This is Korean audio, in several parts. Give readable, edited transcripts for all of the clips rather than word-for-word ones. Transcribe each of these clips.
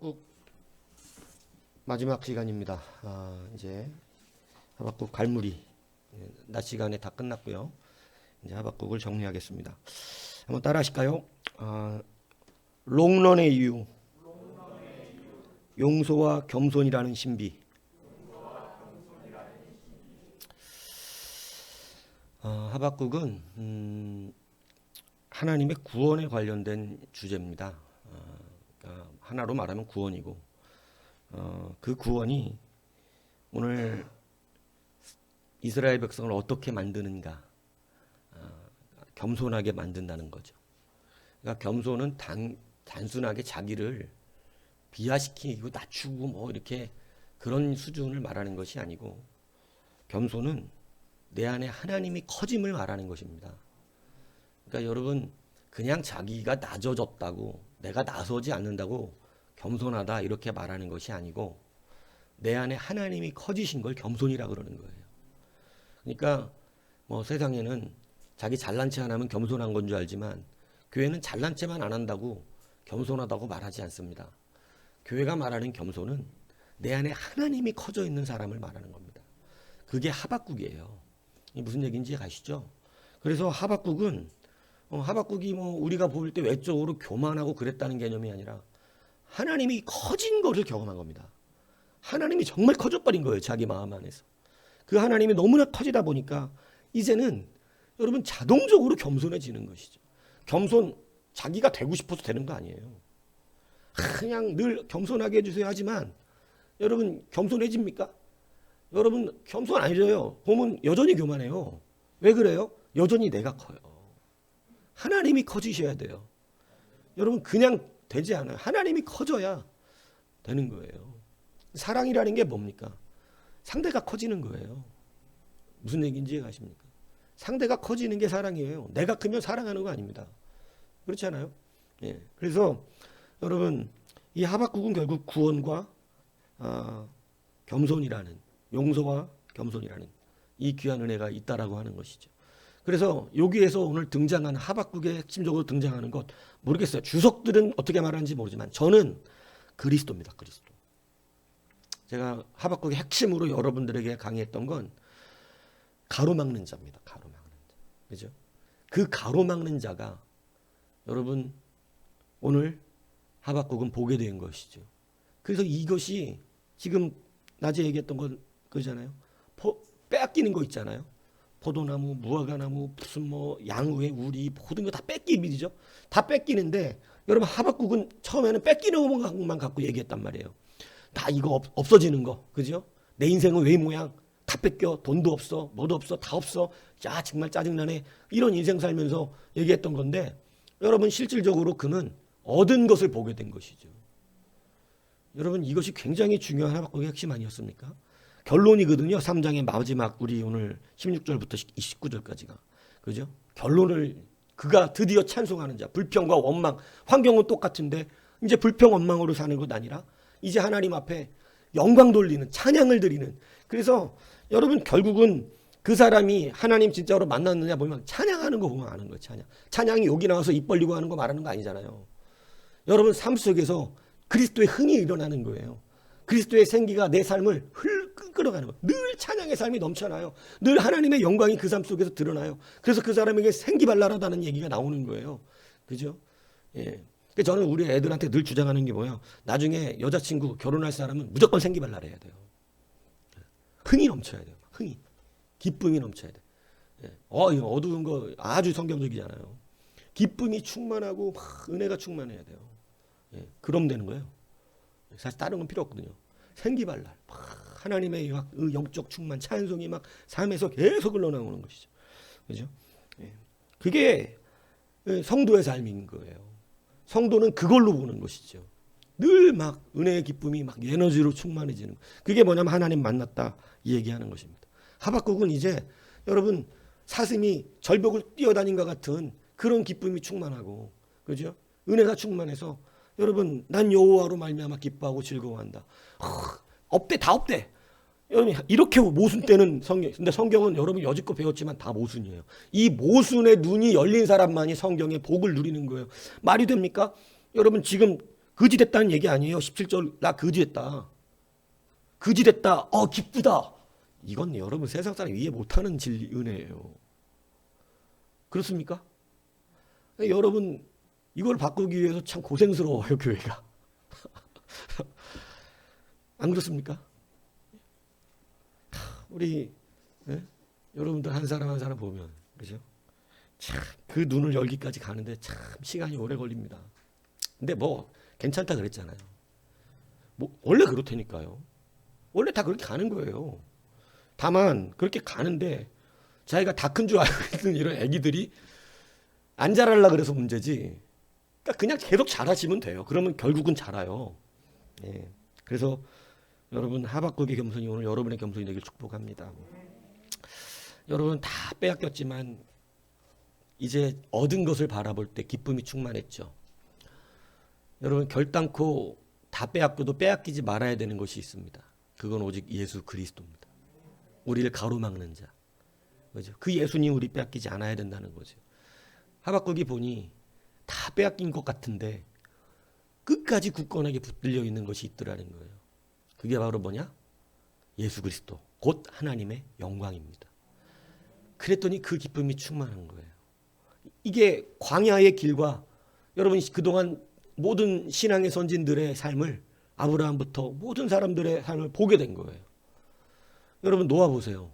하박국 마지막 시간입니다. 이제 하박국 갈무리 낮 시간에 다 끝났고요. 이제 하박국을 정리하겠습니다. 한번 따라 하실까요? 롱런의 이유, 용서와 겸손이라는 신비. 하박국은 하나님의 구원에 관련된 주제입니다. 하나로 말하면 구원이고, 그 구원이 오늘 이스라엘 백성을 어떻게 만드는가, 겸손하게 만든다는 거죠. 그러니까 겸손은 단순하게 자기를 비하시키고 낮추고 뭐 이렇게 그런 수준을 말하는 것이 아니고, 겸손은 내 안에 하나님이 커짐을 말하는 것입니다. 그러니까 여러분, 그냥 자기가 낮아졌다고, 내가 나서지 않는다고 겸손하다 이렇게 말하는 것이 아니고, 내 안에 하나님이 커지신 걸 겸손이라 그러는 거예요. 그러니까 뭐 세상에는 자기 잘난 체 안 하면 겸손한 건 줄 알지만, 교회는 잘난 체만 안 한다고 겸손하다고 말하지 않습니다. 교회가 말하는 겸손은 내 안에 하나님이 커져 있는 사람을 말하는 겁니다. 그게 하박국이에요. 이게 무슨 얘기인지 아시죠? 그래서 하박국이 뭐 우리가 볼 때 외적으로 교만하고 그랬다는 개념이 아니라 하나님이 커진 것을 경험한 겁니다. 하나님이 정말 커져버린 거예요. 자기 마음 안에서. 그 하나님이 너무나 커지다 보니까 이제는 여러분 자동적으로 겸손해지는 것이죠. 겸손, 자기가 되고 싶어서 되는 거 아니에요. 그냥 늘 겸손하게 해주세요 하지만 여러분 겸손해집니까? 여러분 겸손 아니죠. 보면 여전히 교만해요. 왜 그래요? 여전히 내가 커요. 하나님이 커지셔야 돼요. 여러분 그냥 되지 않아요. 하나님이 커져야 되는 거예요. 사랑이라는 게 뭡니까? 상대가 커지는 거예요. 무슨 얘기인지 아십니까? 상대가 커지는 게 사랑이에요. 내가 크면 사랑하는 거 아닙니다. 그렇지 않아요? 예. 그래서 여러분 이 하박국은 결국 구원과 겸손이라는, 용서와 겸손이라는 이 귀한 은혜가 있다라고 하는 것이죠. 그래서 여기에서 오늘 등장한 하박국에 핵심적으로 등장하는 것 모르겠어요. 주석들은 어떻게 말하는지 모르지만 저는 그리스도입니다. 그리스도. 제가 하박국의 핵심으로 여러분들에게 강의했던 건 가로막는 자입니다. 가로막는 자. 그죠? 그 가로막는 자가 여러분 오늘 하박국은 보게 된 것이죠. 그래서 이것이 지금 낮에 얘기했던 건 그잖아요. 빼앗기는 거 있잖아요. 포도나무, 무화과나무, 무슨 뭐 양의 우리 모든 거 다 뺏기는 일이죠. 다 뺏기는데 여러분 하박국은 처음에는 뺏기는 것만 갖고 얘기했단 말이에요. 다 이거 없어지는 거, 그죠? 내 인생은 왜 모양 다 뺏겨, 돈도 없어, 뭐도 없어, 다 없어. 야 정말 짜증나네. 이런 인생 살면서 얘기했던 건데 여러분 실질적으로 그는 얻은 것을 보게 된 것이죠. 여러분 이것이 굉장히 중요한 하박국의 핵심 아니었습니까? 결론이거든요. 3장의 마지막 우리 오늘 16절부터 29절까지가. 그죠? 결론을 그가 드디어 찬송하는 자. 불평과 원망. 환경은 똑같은데 이제 불평 원망으로 사는 것 아니라 이제 하나님 앞에 영광 돌리는, 찬양을 드리는. 그래서 여러분 결국은 그 사람이 하나님 진짜로 만났느냐 보면 찬양하는 거 보면 아는 거예요. 찬양이 여기 나와서 입 벌리고 하는 거 말하는 거 아니잖아요. 여러분 삶 속에서 그리스도의 흥이 일어나는 거예요. 그리스도의 생기가 내 삶을 끌어가는 거예요. 늘 찬양의 삶이 넘쳐나요. 늘 하나님의 영광이 그 삶 속에서 드러나요. 그래서 그 사람에게 생기발랄하다는 얘기가 나오는 거예요. 그죠? 예. 저는 우리 애들한테 늘 주장하는 게 뭐예요? 나중에 여자친구 결혼할 사람은 무조건 생기발랄해야 돼요. 흥이 넘쳐야 돼요. 흥이. 기쁨이 넘쳐야 돼요. 예. 어두운 거 아주 성경적이잖아요. 기쁨이 충만하고 은혜가 충만해야 돼요. 예. 그럼 되는 거예요. 사실 다른 건 필요 없거든요. 생기발랄. 하나님의 영적 충만, 찬송이 막 삶에서 계속 흘러나오는 것이죠. 그죠? 예. 그게 성도의 삶인 거예요. 성도는 그걸로 보는 것이죠. 늘 막 은혜의 기쁨이 막 에너지로 충만해지는. 그게 뭐냐면 하나님 만났다 이 얘기하는 것입니다. 하박국은 이제 여러분 사슴이 절벽을 뛰어다닌 것 같은 그런 기쁨이 충만하고, 그죠? 은혜가 충만해서 여러분 난 여호와로 말미암아 기뻐하고 즐거워한다. 없대, 다 없대. 여러분 이렇게 모순 때는 성경. 근데 성경은 여러분 여지껏 배웠지만 다 모순이에요. 이 모순의 눈이 열린 사람만이 성경의 복을 누리는 거예요. 말이 됩니까? 여러분 지금 거지 됐다는 얘기 아니에요. 17절 나 거지 됐다. 거지 됐다. 기쁘다. 이건 여러분 세상 사람 이해 못하는 은혜예요. 그렇습니까? 여러분 이걸 바꾸기 위해서 참 고생스러워요, 교회가. 안 그렇습니까? 우리 여러분들 한 사람 한 사람 보면 그죠? 참 그 눈을 열기까지 가는데 참 시간이 오래 걸립니다. 근데 뭐 괜찮다 그랬잖아요. 뭐 원래 그렇다니까요. 원래 다 그렇게 가는 거예요. 다만 그렇게 가는데 자기가 다 큰 줄 알고 있는 이런 애기들이 안 자랄라 그래서 문제지. 그러니까 그냥 계속 잘하시면 돼요. 그러면 결국은 자라요. 예. 그래서 여러분 하박국의 겸손이 오늘 여러분의 겸손이 되길 축복합니다. 여러분 다 빼앗겼지만 이제 얻은 것을 바라볼 때 기쁨이 충만했죠. 여러분 결단코 다 빼앗겨도 빼앗기지 말아야 되는 것이 있습니다. 그건 오직 예수 그리스도입니다. 우리를 가로막는 자. 그죠? 그 예수님 우리 빼앗기지 않아야 된다는 거죠. 하박국이 보니 다 빼앗긴 것 같은데 끝까지 굳건하게 붙들려 있는 것이 있더라는 거예요. 그게 바로 뭐냐? 예수 그리스도 곧 하나님의 영광입니다. 그랬더니 그 기쁨이 충만한 거예요. 이게 광야의 길과 여러분 그동안 모든 신앙의 선진들의 삶을 아브라함부터 모든 사람들의 삶을 보게 된 거예요. 여러분 노아 보세요.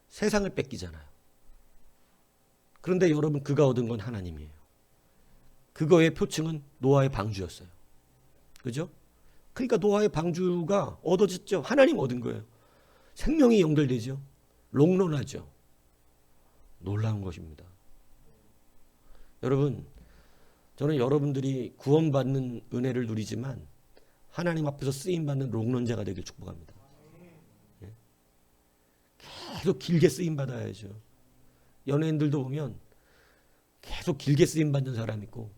세상을 뺏기잖아요. 그런데 여러분 그가 얻은 건 하나님이에요. 그거의 표층은 노아의 방주였어요. 그죠? 그러니까 노아의 방주가 얻어졌죠. 하나님 얻은 거예요. 생명이 연결되죠. 롱런하죠. 놀라운 것입니다. 여러분 저는 여러분들이 구원받는 은혜를 누리지만 하나님 앞에서 쓰임받는 롱런자가 되길 축복합니다. 계속 길게 쓰임받아야죠. 연예인들도 보면 계속 길게 쓰임받는 사람 있고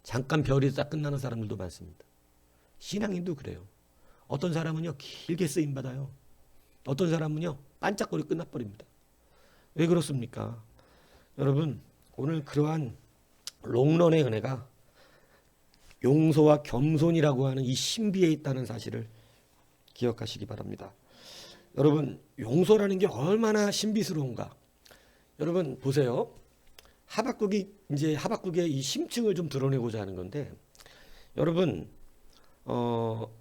잠깐 별이 딱 끝나는 사람들도 많습니다. 신앙인도 그래요. 어떤 사람은요 길게 쓰임받아요. 어떤 사람은요 반짝거리고 끝나버립니다. 왜 그렇습니까? 여러분 오늘 그러한 롱런의 은혜가 용서와 겸손이라고 하는 이 신비에 있다는 사실을 기억하시기 바랍니다. 여러분 용서라는 게 얼마나 신비스러운가. 여러분 보세요. 하박국의 이 심층을 좀 드러내고자 하는 건데 여러분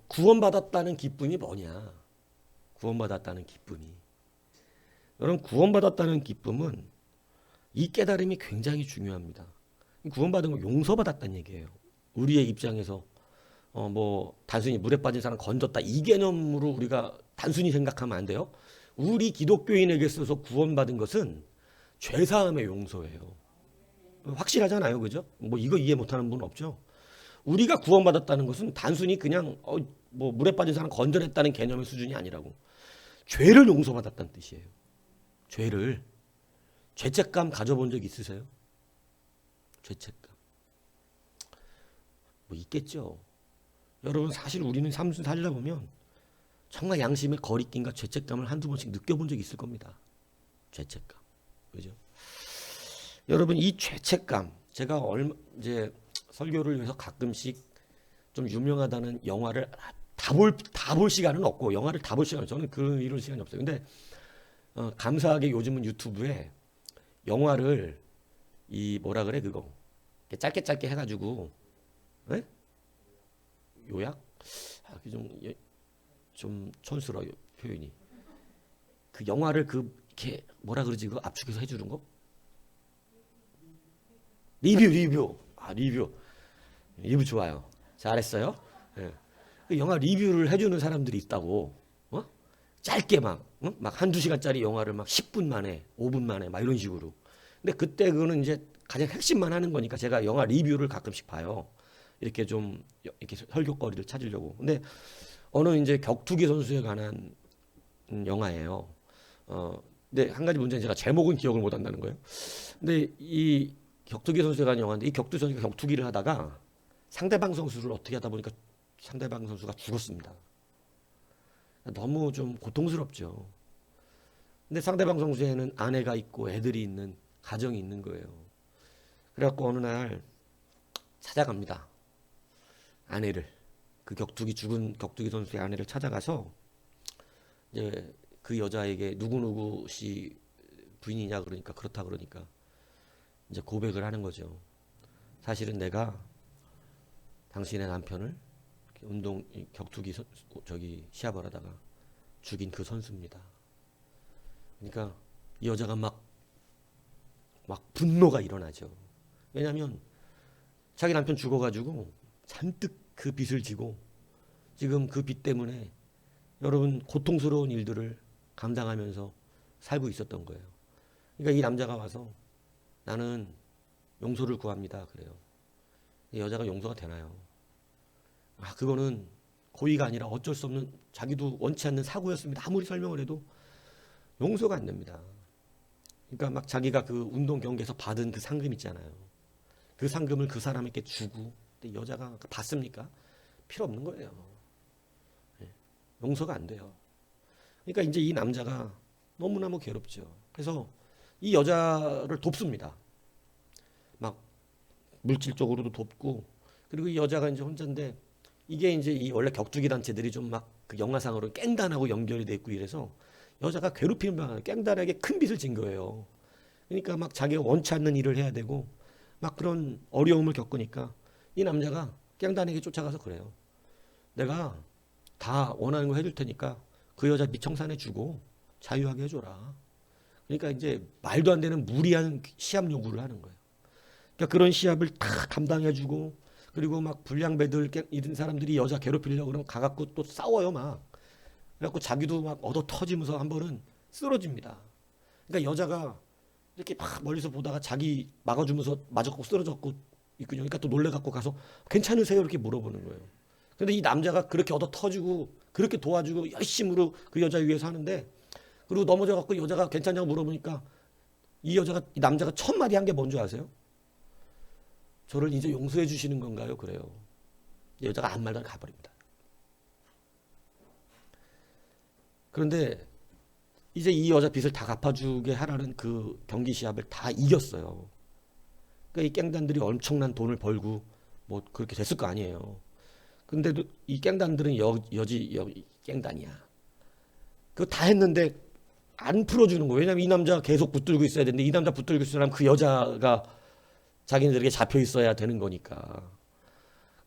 구원받았다는 기쁨이 뭐냐. 구원받았다는 기쁨이. 여러분 구원받았다는 기쁨은 이 깨달음이 굉장히 중요합니다. 구원받은 건 용서받았다는 얘기예요. 우리의 입장에서 뭐 단순히 물에 빠진 사람 건졌다 이 개념으로 우리가 단순히 생각하면 안 돼요. 우리 기독교인에게 있어서 구원받은 것은 죄사함의 용서예요. 확실하잖아요, 그죠? 뭐 이거 이해 못하는 분 없죠? 우리가 구원받았다는 것은 단순히 그냥 뭐 물에 빠진 사람 건져냈다는 개념의 수준이 아니라고. 죄를 용서받았다는 뜻이에요. 죄책감 가져본 적 있으세요? 죄책감. 뭐 있겠죠. 여러분 사실 우리는 삶을 살다 보면 정말 양심의 거리낌과 죄책감을 한두 번씩 느껴본 적이 있을 겁니다. 죄책감. 그죠? 여러분 이 죄책감 제가 이제 설교를 위해서 가끔씩 좀 유명하다는 영화를 다 볼 시간은 없고 영화를 다 볼 시간은 저는 이런 시간이 없어요. 근데 감사하게 요즘은 유튜브에 영화를 이 뭐라 그래 그거 짧게 해가지고 네? 요약? 좀 촌스러워요 표현이. 그 영화를 이렇게 뭐라 그러지 그거 압축해서 해주는 거? 리뷰. 리뷰 좋아요. 잘했어요. 네. 그 영화 리뷰를 해주는 사람들이 있다고. 짧게 막 한두 시간짜리 영화를 막 10분 만에, 5분 만에 막 이런 식으로. 근데 그때 그거는 이제 가장 핵심만 하는 거니까 제가 영화 리뷰를 가끔씩 봐요. 이렇게 좀 이렇게 설교거리를 찾으려고. 근데 어느 이제 격투기 선수에 관한 영화예요. 근데 한 가지 문제는 제가 제목은 기억을 못 한다는 거예요. 근데 이 격투기 선수에 관한 영화인데 이 격투기 선수가 격투기를 하다가 상대방 선수를 어떻게 하다 보니까 상대방 선수가 죽었습니다. 너무 좀 고통스럽죠. 근데 상대방 선수에는 아내가 있고 애들이 있는 가정이 있는 거예요. 그래갖고 어느 날 찾아갑니다. 아내를, 그 죽은 격투기 선수의 아내를 찾아가서 이제 그 여자에게 누구누구 씨 부인이냐 그러니까 그렇다 그러니까 이제 고백을 하는 거죠. 사실은 내가 당신의 남편을 격투기 시합을 하다가 죽인 그 선수입니다. 그러니까 이 여자가 막 분노가 일어나죠. 왜냐하면 자기 남편 죽어가지고 잔뜩 그 빚을 지고 지금 그 빚 때문에 여러분 고통스러운 일들을 감당하면서 살고 있었던 거예요. 그러니까 이 남자가 와서 나는 용서를 구합니다. 그래요. 이 여자가 용서가 되나요? 그거는 고의가 아니라 어쩔 수 없는 자기도 원치 않는 사고였습니다. 아무리 설명을 해도 용서가 안 됩니다. 그러니까 막 자기가 그 운동 경기에서 받은 그 상금 있잖아요. 그 상금을 그 사람에게 주고, 근데 여자가 받습니까? 필요 없는 거예요. 용서가 안 돼요. 그러니까 이제 이 남자가 너무너무 괴롭죠. 그래서 이 여자를 돕습니다. 막 물질적으로도 돕고, 그리고 이 여자가 이제 혼자인데 이게 이제 이 원래 격투기 단체들이 좀 막 그 영화상으로 깽단하고 연결이 돼 있고 이래서 여자가 괴롭히는 방안, 깽단에게 큰 빚을 진 거예요. 그러니까 막 자기가 원치 않는 일을 해야 되고 막 그런 어려움을 겪으니까 이 남자가 깽단에게 쫓아가서 그래요. 내가 다 원하는 거 해줄 테니까 그 여자 미청산해 주고 자유하게 해줘라. 그러니까 이제 말도 안 되는 무리한 시합 요구를 하는 거예요. 그러니까 그런 시합을 다 감당해주고, 그리고 막 불량배들 이런 사람들이 여자 괴롭히려고 그러면 가갖고 또 싸워요 막. 그래갖고 자기도 막 얻어 터지면서 한 번은 쓰러집니다. 그러니까 여자가 이렇게 막 멀리서 보다가 자기 막아주면서 맞았고 쓰러졌고 있군요. 그러니까 또 놀래갖고 가서 괜찮으세요? 이렇게 물어보는 거예요. 근데 이 남자가 그렇게 얻어 터지고 그렇게 도와주고 열심으로 그 여자 위해서 하는데, 그리고 넘어져갖고 여자가 괜찮냐고 물어보니까 이 남자가 첫 마디 한 게 뭔지 아세요? 저를 이제 용서해 주시는 건가요? 그래요. 여자가 아무 말도 안 가버립니다. 그런데 이제 이 여자 빚을 다 갚아주게 하라는 그 경기 시합을 다 이겼어요. 그러니까 이 깽단들이 엄청난 돈을 벌고 뭐 그렇게 됐을 거 아니에요. 근데도 이 깽단들은 깽단이야. 그거 다 했는데 안 풀어주는 거예요. 왜냐면 이 남자가 계속 붙들고 있어야 되는데, 이 남자 붙들고 있으려면 그 여자가 자기네들에게 잡혀 있어야 되는 거니까.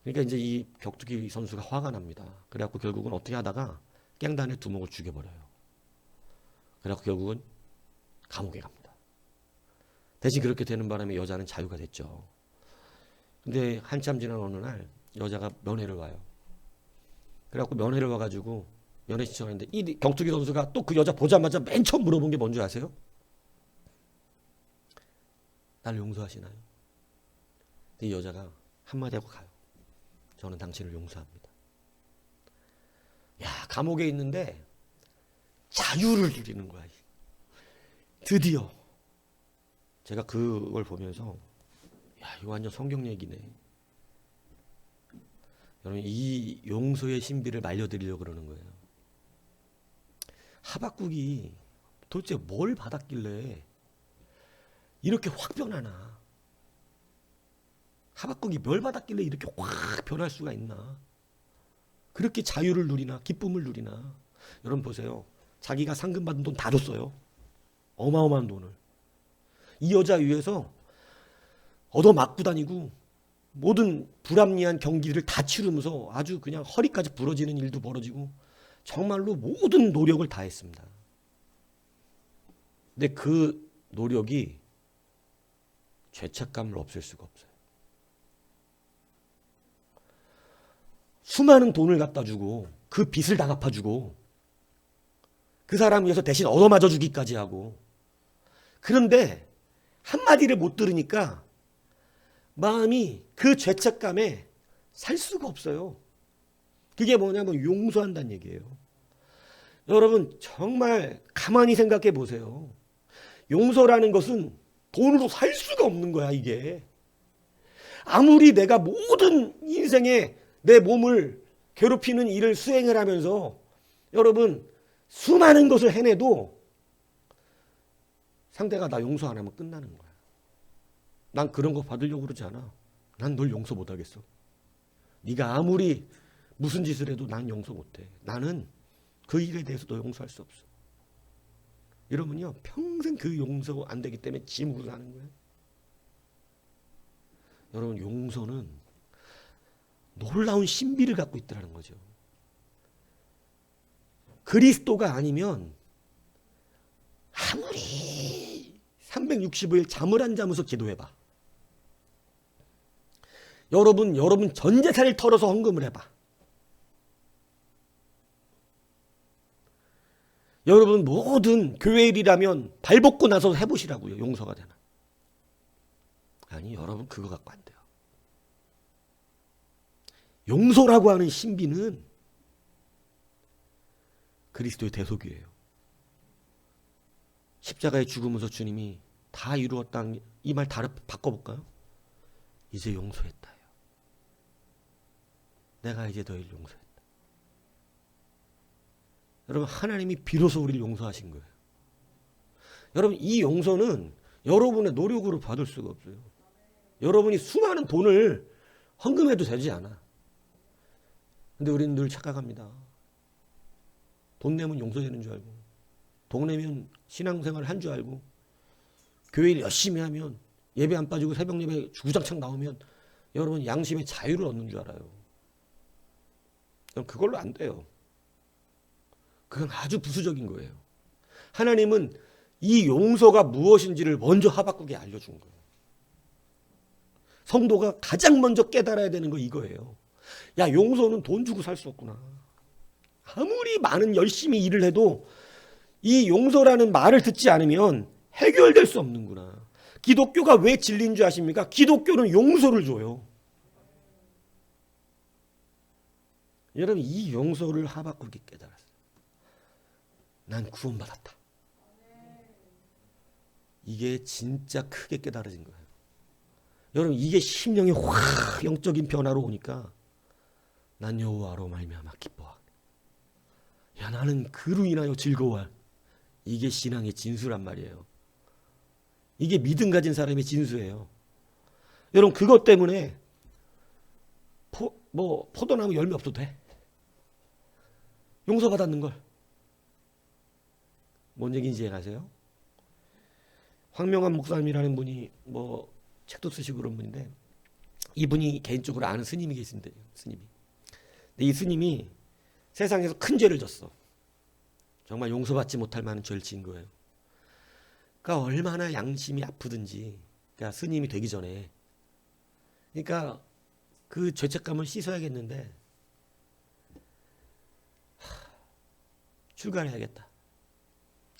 그러니까 이제 이 격투기 선수가 화가 납니다. 그래갖고 결국은 어떻게 하다가 깽단의 두목을 죽여버려요. 그래갖고 결국은 감옥에 갑니다. 대신 그렇게 되는 바람에 여자는 자유가 됐죠. 근데 한참 지난 어느 날 여자가 면회를 와요. 그래갖고 면회를 와가지고 면회 신청하는데 이 격투기 선수가 또 그 여자 보자마자 맨 처음 물어본 게 뭔지 아세요? 날 용서하시나요? 근데 이 여자가 한마디 하고 가요. 저는 당신을 용서합니다. 야, 감옥에 있는데 자유를 누리는 거야. 드디어. 제가 그걸 보면서 야, 이거 완전 성경 얘기네. 여러분, 이 용서의 신비를 말려드리려고 그러는 거예요. 하박국이 도대체 뭘 받았길래 이렇게 확 변하나? 하박국이 뭘 받았길래 이렇게 확 변할 수가 있나? 그렇게 자유를 누리나 기쁨을 누리나? 여러분 보세요. 자기가 상금 받은 돈 다 줬어요. 어마어마한 돈을. 이 여자 위해서 얻어맞고 다니고 모든 불합리한 경기를 다 치르면서 아주 그냥 허리까지 부러지는 일도 벌어지고 정말로 모든 노력을 다했습니다. 근데 그 노력이 죄책감을 없앨 수가 없어요. 수많은 돈을 갖다 주고 그 빚을 다 갚아주고 그 사람 위해서 대신 얻어맞아 주기까지 하고, 그런데 한마디를 못 들으니까 마음이 그 죄책감에 살 수가 없어요. 그게 뭐냐면 용서한다는 얘기예요. 여러분 정말 가만히 생각해 보세요. 용서라는 것은 돈으로 살 수가 없는 거야. 이게 아무리 내가 모든 인생에 내 몸을 괴롭히는 일을 수행을 하면서 여러분 수많은 것을 해내도 상대가 나 용서 안 하면 끝나는 거야. 난 그런 거 받으려고 그러지 않아. 난 널 용서 못 하겠어. 네가 아무리 무슨 짓을 해도 난 용서 못해. 나는 그 일에 대해서도 용서할 수 없어. 여러분요, 평생 그 용서 안 되기 때문에 짐으로 사는 거예요. 여러분, 용서는 놀라운 신비를 갖고 있다는 거죠. 그리스도가 아니면 아무리 365일 잠을 안 자면서 기도해봐. 여러분 전 재산을 털어서 헌금을 해봐. 여러분 모든 교회 일이라면 발벗고 나서 해보시라고요. 용서가 되나? 아니, 여러분 그거 갖고 안 돼요. 용서라고 하는 신비는 그리스도의 대속이에요. 십자가에 죽으면서 주님이 다 이루었다. 이 말 다르 바꿔볼까요? 이제 용서했다요. 내가 이제 너희를 용서했다. 여러분, 하나님이 비로소 우리를 용서하신 거예요. 여러분, 이 용서는 여러분의 노력으로 받을 수가 없어요. 여러분이 수많은 돈을 헌금해도 되지 않아. 근데 우리는 늘 착각합니다. 돈 내면 용서되는 줄 알고, 돈 내면 신앙생활을 한 줄 알고, 교회 일 열심히 하면, 예배 안 빠지고 새벽 예배 주구장창 나오면 여러분 양심의 자유를 얻는 줄 알아요. 그걸로 안 돼요. 그건 아주 부수적인 거예요. 하나님은 이 용서가 무엇인지를 먼저 하박국에 알려준 거예요. 성도가 가장 먼저 깨달아야 되는 거 이거예요. 야, 용서는 돈 주고 살 수 없구나. 아무리 많은 열심히 일을 해도 이 용서라는 말을 듣지 않으면 해결될 수 없는구나. 기독교가 왜 진리인 줄 아십니까? 기독교는 용서를 줘요. 여러분, 이 용서를 하박국이 깨달았어요. 난 구원받았다. 이게 진짜 크게 깨달아진 거예요. 여러분, 이게 심령의 확 영적인 변화로 오니까 난 여호와로 말미암아 기뻐하네. 야, 나는 그로 인하여 즐거워할. 이게 신앙의 진수란 말이에요. 이게 믿음 가진 사람의 진수예요. 여러분, 그것 때문에 포도나무 열매 없어도 돼. 용서받았는 걸. 뭔 얘기인지 이해가세요? 황명환 목사님이라는 분이 책도 쓰시고 그런 분인데, 이분이 개인적으로 아는 스님이 계신데요. 스님이. 근데 이 스님이 세상에서 큰 죄를 졌어. 정말 용서받지 못할 만한 죄를 지은 거예요. 그러니까 얼마나 양심이 아프든지, 그러니까 스님이 되기 전에, 그러니까 그 죄책감을 씻어야겠는데 출가를 해야겠다.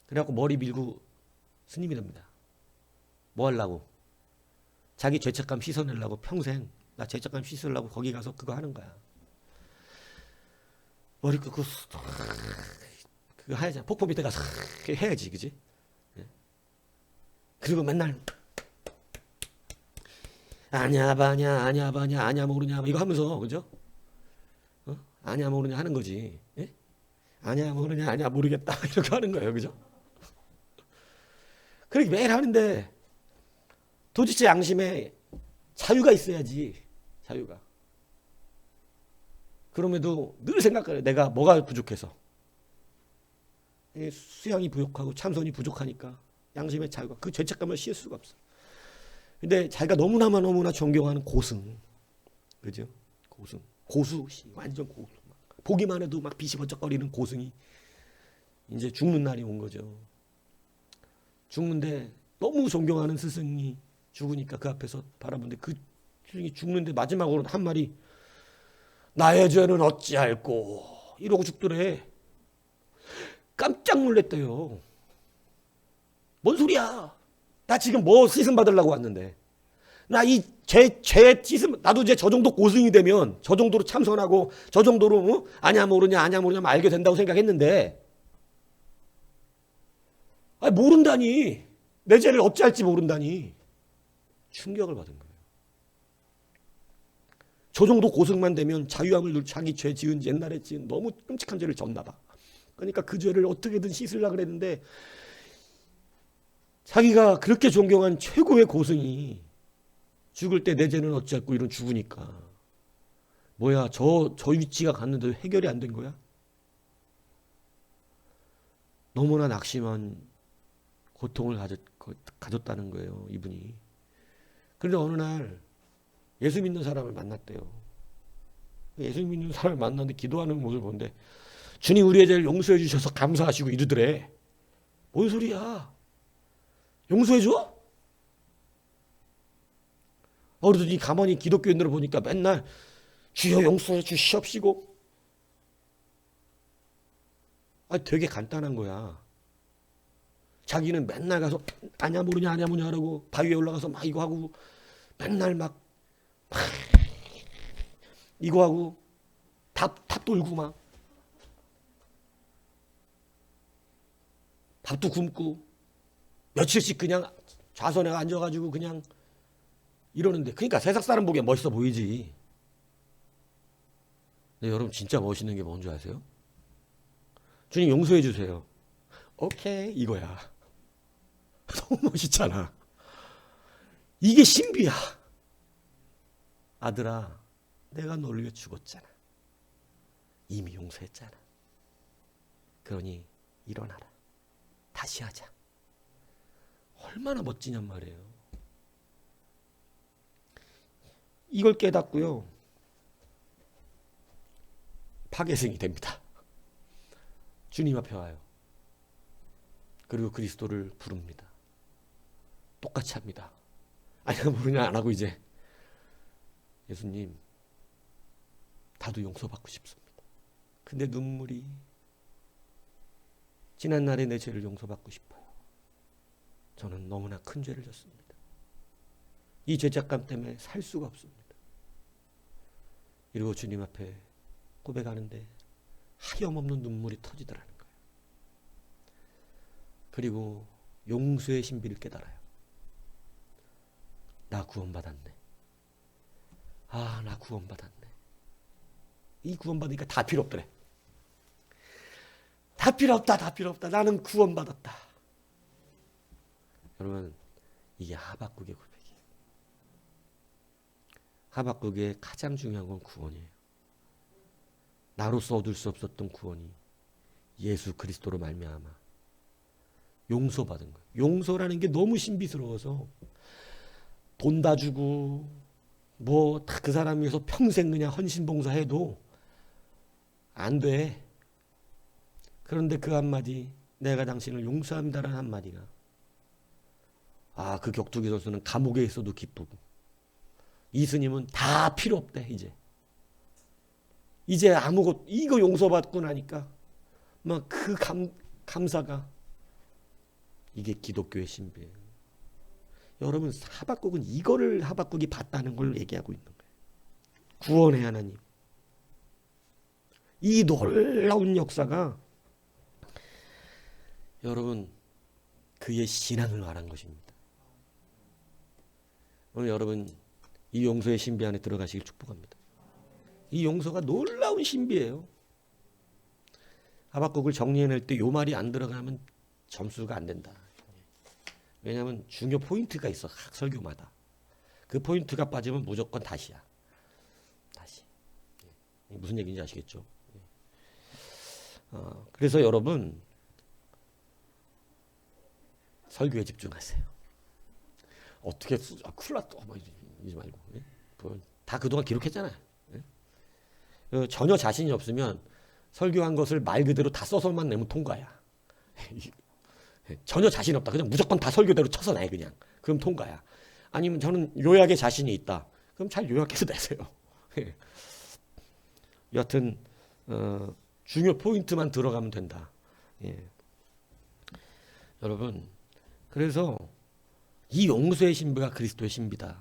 그래갖고 머리 밀고 스님이 됩니다. 뭐 하려고? 자기 죄책감 씻어내려고 평생 나 죄책감 씻으려고 거기 가서 그거 하는 거야. 머리 끄고 그거 해야지. 폭포 밑에 가서 해야지, 그지? 그리고 맨날 아냐 바냐 아냐 바냐 아냐 모르냐 이거 하면서, 그죠? 아냐 모르냐 하는 거지. 예? 아냐 모르냐 아냐 모르겠다 이렇게 하는 거예요, 그죠? 그렇게 매일 하는데 도대체 양심에 자유가 있어야지. 자유가. 그럼에도 늘 생각해요. 내가 뭐가 부족해서. 수양이 부족하고 참선이 부족하니까 양심의 자유가, 그 죄책감을 씌울 수가 없어. 근데 자기가 너무나 존경하는 고승, 그죠? 고수, 완전 고수. 보기만 해도 막 빛이 번쩍거리는 고승이 이제 죽는 날이 온 거죠. 죽는데 너무 존경하는 스승이 죽으니까 그 앞에서 바라보는데, 그 스승이 죽는데 마지막으로 한 말이 나의 죄는 어찌할꼬 이러고 죽더래. 깜짝 놀랐대요. 뭔 소리야? 나 지금 뭐 씻음 받으려고 왔는데, 나 이 죄 씻음, 나도 이제 저 정도 고승이 되면 저 정도로 참선하고 저 정도로 아냐 모르냐 알게 된다고 생각했는데, 모른다니, 내 죄를 어찌할지 모른다니 충격을 받은 거예요. 저 정도 고승만 되면 자유함을 누릴, 자기 죄 지은 옛날에 지은 너무 끔찍한 죄를 졌나 봐. 그러니까 그 죄를 어떻게든 씻으려고 그랬는데, 자기가 그렇게 존경한 최고의 고승이 죽을 때 내 죄는 어찌할꼬 이런 죽으니까 뭐야, 저 위치가 갔는데 해결이 안 된 거야? 너무나 낙심한 고통을 가졌다는 거예요, 이분이. 그런데 어느 날 예수 믿는 사람을 만났대요. 예수 믿는 사람을 만났는데 기도하는 모습을 보는데 주님 우리의 죄를 용서해 주셔서 감사하시고 이러더래. 뭔 소리야? 용서해 줘? 그러더니 가만히 기독교인들을 보니까 맨날 주여 용서해 주시옵시고. 되게 간단한 거야. 자기는 맨날 가서 아냐 모르냐 하라고 바위에 올라가서 막 이거 하고 맨날 막 이거 하고 탑 돌고 막 밥도 굶고 며칠씩 그냥 좌선에 앉아가지고 그냥 이러는데, 그러니까 세상 사람 보기엔 멋있어 보이지. 근데 여러분 진짜 멋있는 게 뭔지 아세요? 주님 용서해 주세요. 오케이, 이거야. 너무 멋있잖아. 이게 신비야. 아들아, 내가 널 위해 죽었잖아. 이미 용서했잖아. 그러니 일어나라. 다시 하자. 얼마나 멋지냔 말이에요. 이걸 깨닫고요, 파괴생이 됩니다. 주님 앞에 와요. 그리고 그리스도를 부릅니다. 똑같이 합니다. 아니야 모르냐 안 하고 이제 예수님, 나도 용서받고 싶습니다. 근데 눈물이, 지난날에 내 죄를 용서받고 싶어요. 저는 너무나 큰 죄를 졌습니다. 이 죄책감 때문에 살 수가 없습니다. 이러고 주님 앞에 고백하는데 하염없는 눈물이 터지더라는 거예요. 그리고 용서의 신비를 깨달아요. 나 구원받았네. 나 구원받았네. 이 구원받으니까 다 필요 없더래. 다 필요 없다. 나는 구원받았다. 여러분, 이게 하박국의 고백이에요. 하박국의 가장 중요한 건 구원이에요. 나로서 얻을 수 없었던 구원이 예수 그리스도로 말미암아 용서받은 거예요. 용서라는 게 너무 신비스러워서 돈 다 주고 뭐 다 그 사람 위해서 평생 그냥 헌신봉사해도 안 돼. 그런데 그 한마디, 내가 당신을 용서합니다라는 한마디가, 그 격투기 선수는 감옥에 있어도 기쁘고, 이스님은 다 필요 없대. 이제 아무것도, 이거 용서받고 나니까 막 그 감사가, 이게 기독교의 신비예요. 여러분, 하박국은 이거를 하박국이 봤다는 걸 얘기하고 있는 거예요. 구원의 하나님. 이 놀라운 역사가 여러분 그의 신앙을 말한 것입니다. 오늘 여러분 이 용서의 신비 안에 들어가시길 축복합니다. 이 용서가 놀라운 신비예요. 하박국을 정리해낼 때 이 말이 안 들어가면 점수가 안 된다. 왜냐하면 중요 포인트가 있어. 각 설교마다. 그 포인트가 빠지면 무조건 다시야. 다시. 무슨 얘기인지 아시겠죠? 그래서 여러분 설교에 집중하세요. 어떻게 큰일 났다 이러지 말고. 다 그동안 기록했잖아요. 전혀 자신이 없으면 설교한 것을 말 그대로 다 써서만 내면 통과야. 전혀 자신 없다. 그냥 무조건 다 설교대로 쳐서 내 그냥. 그럼 통과야. 아니면 저는 요약에 자신이 있다. 그럼 잘 요약해서 내세요. 여하튼 중요 포인트만 들어가면 된다. 여러분, 그래서 이 용서의 신비가 그리스도의 신비다.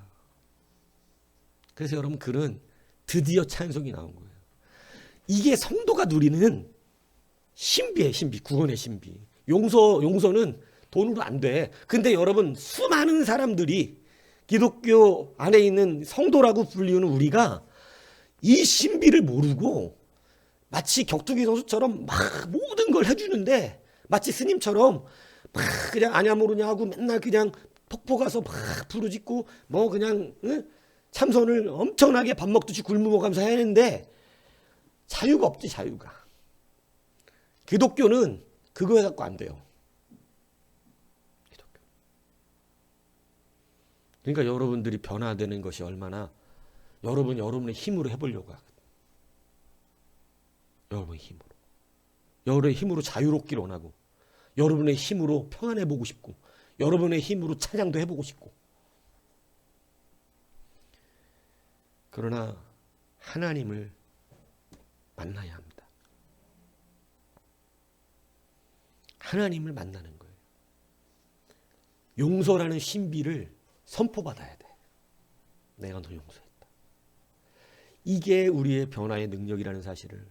그래서 여러분 글은 드디어 찬송이 나온 거예요. 이게 성도가 누리는 신비의 신비, 구원의 신비. 용서는 돈으로 안 돼. 근데 여러분 수많은 사람들이 기독교 안에 있는 성도라고 불리는 우리가 이 신비를 모르고 마치 격투기 선수처럼 막 모든 걸 해주는데, 마치 스님처럼 막 그냥 아냐 모르냐 하고 맨날 그냥 폭포 가서 막 부르짖고 뭐 그냥 참선을 엄청나게 밥 먹듯이 굶어 먹으면서 해야 하는데 자유가 없지, 자유가. 기독교는 그거 해갖고 안 돼요. 기독교. 그러니까 여러분들이 변화되는 것이 얼마나 여러분의 힘으로 해보려고 하거든요. 여러분의 힘으로. 여러분의 힘으로 자유롭기를 원하고, 여러분의 힘으로 평안해보고 싶고, 여러분의 힘으로 찬양도 해보고 싶고. 그러나 하나님을 만나야 합니다. 하나님을 만나는 거예요. 용서라는 신비를 선포받아야 돼. 내가 너 용서했다. 이게 우리의 변화의 능력이라는 사실을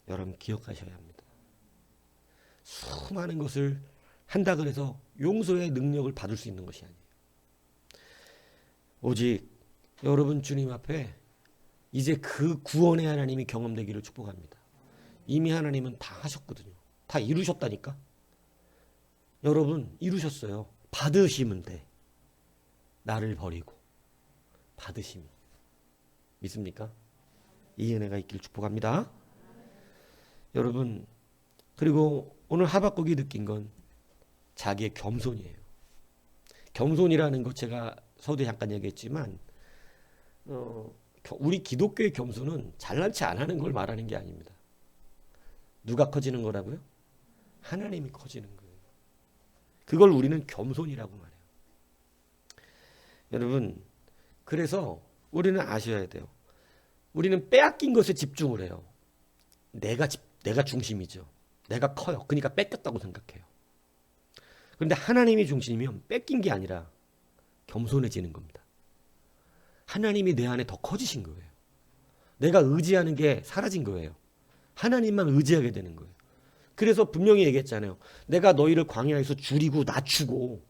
여러분 기억하셔야 합니다. 수많은 것을 한다 그래서 용서의 능력을 받을 수 있는 것이 아니에요. 오직 여러분 주님 앞에 이제 그 구원의 하나님이 경험되기를 축복합니다. 이미 하나님은 다 하셨거든요. 다 이루셨다니까. 여러분 이루셨어요. 받으시면 돼. 나를 버리고 받으시면. 믿습니까? 이 은혜가 있기를 축복합니다. 여러분, 그리고 오늘 하박국이 느낀 건 자기의 겸손이에요. 겸손이라는 것 제가 서두에 잠깐 얘기했지만 우리 기독교의 겸손은 잘난 체 안 하는 걸 말하는 게 아닙니다. 누가 커지는 거라고요? 하나님이 커지는 거예요. 그걸 우리는 겸손이라고 말해요. 여러분, 그래서 우리는 아셔야 돼요. 우리는 빼앗긴 것에 집중을 해요. 내가 중심이죠. 내가 커요. 그러니까 뺏겼다고 생각해요. 그런데 하나님이 중심이면 뺏긴 게 아니라 겸손해지는 겁니다. 하나님이 내 안에 더 커지신 거예요. 내가 의지하는 게 사라진 거예요. 하나님만 의지하게 되는 거예요. 그래서 분명히 얘기했잖아요. 내가 너희를 광야에서 줄이고 낮추고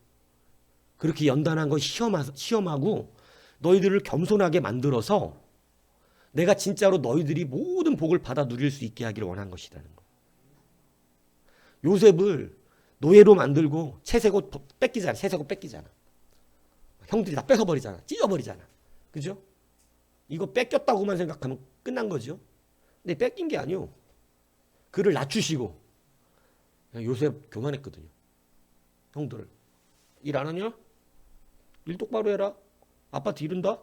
그렇게 연단한 거 시험하고 너희들을 겸손하게 만들어서 내가 진짜로 너희들이 모든 복을 받아 누릴 수 있게 하기를 원한 것이라는 거예요. 요셉을 노예로 만들고 채색옷 뺏기잖아. 채색옷 뺏기잖아. 형들이 다 뺏어버리잖아. 찢어버리잖아. 그죠? 이거 뺏겼다고만 생각하면 끝난 거죠. 근데 뺏긴 게 아니요. 그를 낮추시고 요셉 교만했거든요. 형들을. 일 안 하냐? 일 똑바로 해라. 아파트 이른다?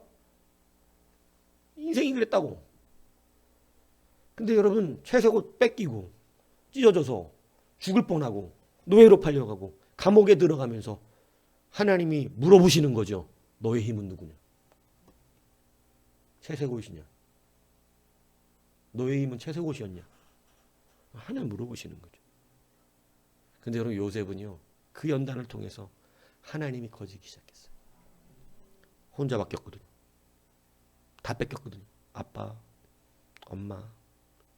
인생이 그랬다고. 근데 여러분 채색옷 뺏기고 찢어져서 죽을 뻔하고 노예로 팔려가고 감옥에 들어가면서 하나님이 물어보시는 거죠. 너의 힘은 누구냐? 채색옷이냐? 너의 힘은 채색옷이었냐? 하나님 물어보시는 거죠. 근데 여러분 요셉은요. 그 연단을 통해서 하나님이 커지기 시작했어요. 혼자 바뀌었거든요. 다 뺏겼거든요. 아빠, 엄마,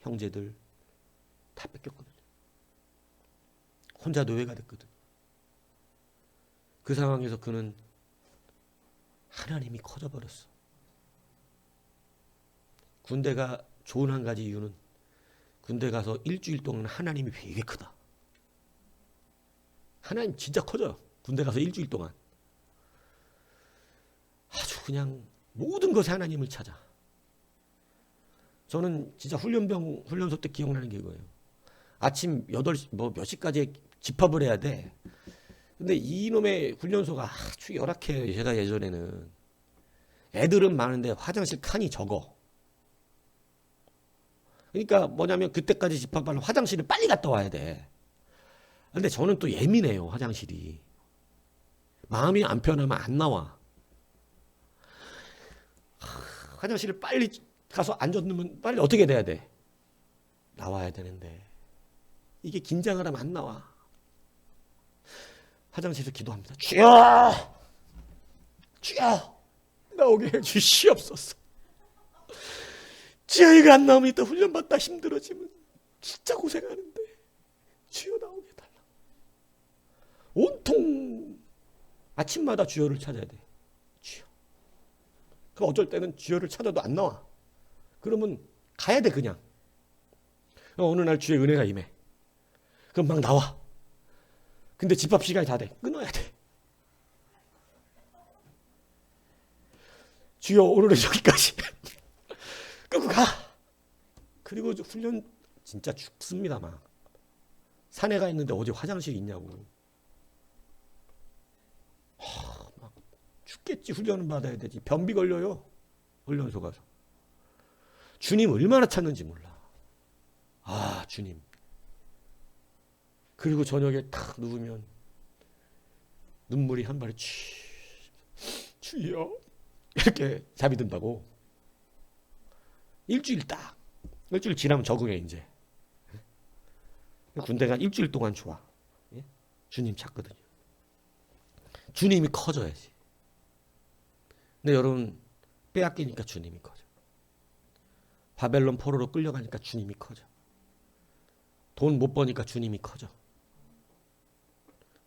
형제들 다 뺏겼거든요. 혼자 노예가 됐거든요. 그 상황에서 그는 하나님이 커져버렸어. 군대가 좋은 한 가지 이유는 군대 가서 일주일 동안 하나님이 되게 크다. 하나님 진짜 커져요. 군대 가서 일주일 동안. 아주 그냥 모든 것에 하나님을 찾아. 저는 진짜 훈련소 때 기억나는 게 이거예요. 아침 8시, 몇 시까지 집합을 해야 돼. 근데 이놈의 훈련소가 아주 열악해요. 제가 예전에는. 애들은 많은데 화장실 칸이 적어. 그러니까 뭐냐면 그때까지 집합하면 화장실을 빨리 갔다 와야 돼. 근데 저는 또 예민해요. 화장실이. 마음이 안 편하면 안 나와. 화장실을 빨리 가서 앉았으면 빨리 어떻게 돼야 돼? 나와야 되는데 이게 긴장을 하면 안 나와. 화장실에서 기도합니다. 주여! 주여! 나오게 해주시옵소서. 주여 이거 안 나오면 이따 훈련받다 힘들어지면 진짜 고생하는데 주여 나오게 해달라. 온통 아침마다 주여를 찾아야 돼. 주여. 그럼 어쩔 때는 주여를 찾아도 안 나와. 그러면 가야 돼 그냥. 어느 날 주의 은혜가 임해. 그럼 막 나와. 근데 집합 시간이 다 돼. 끊어야 돼. 주여 오늘은 여기까지 끄고 가. 그리고 훈련 진짜 죽습니다. 막 산에 가 있는데 어디 화장실이 있냐고. 막 죽겠지. 훈련은 받아야 되지. 변비 걸려요. 훈련소 가서. 주님 얼마나 찾는지 몰라. 아 주님. 그리고 저녁에 탁 누우면 눈물이 한 발에 주여 이렇게 잠이 든다고. 일주일 지나면 적응해 이제. 군대가 일주일 동안 좋아. 주님 찾거든요. 주님이 커져야지. 근데 여러분 빼앗기니까 주님이 커져. 바벨론 포로로 끌려가니까 주님이 커져. 돈 못 버니까 주님이 커져.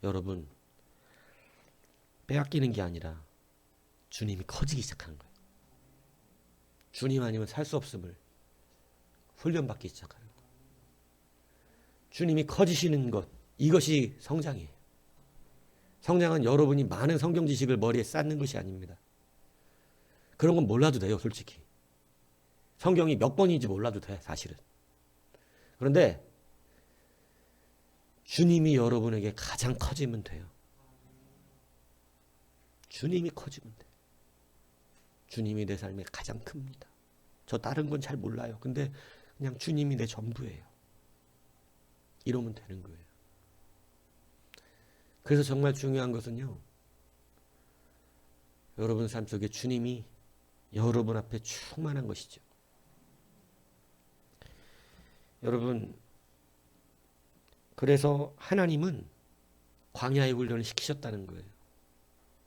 여러분 빼앗기는 게 아니라 주님이 커지기 시작하는 거예요. 주님 아니면 살 수 없음을 훈련받기 시작하는 거예요. 주님이 커지시는 것, 이것이 성장이에요. 성장은 여러분이 많은 성경 지식을 머리에 쌓는 것이 아닙니다. 그런 건 몰라도 돼요, 솔직히. 성경이 몇 번인지 몰라도 돼, 사실은. 그런데 주님이 여러분에게 가장 커지면 돼요. 주님이 커지면 돼요. 주님이 내 삶에 가장 큽니다. 저 다른 건 잘 몰라요. 근데 그냥 주님이 내 전부예요. 이러면 되는 거예요. 그래서 정말 중요한 것은요. 여러분 삶 속에 주님이 여러분 앞에 충만한 것이죠. 여러분 그래서 하나님은 광야의 훈련을 시키셨다는 거예요.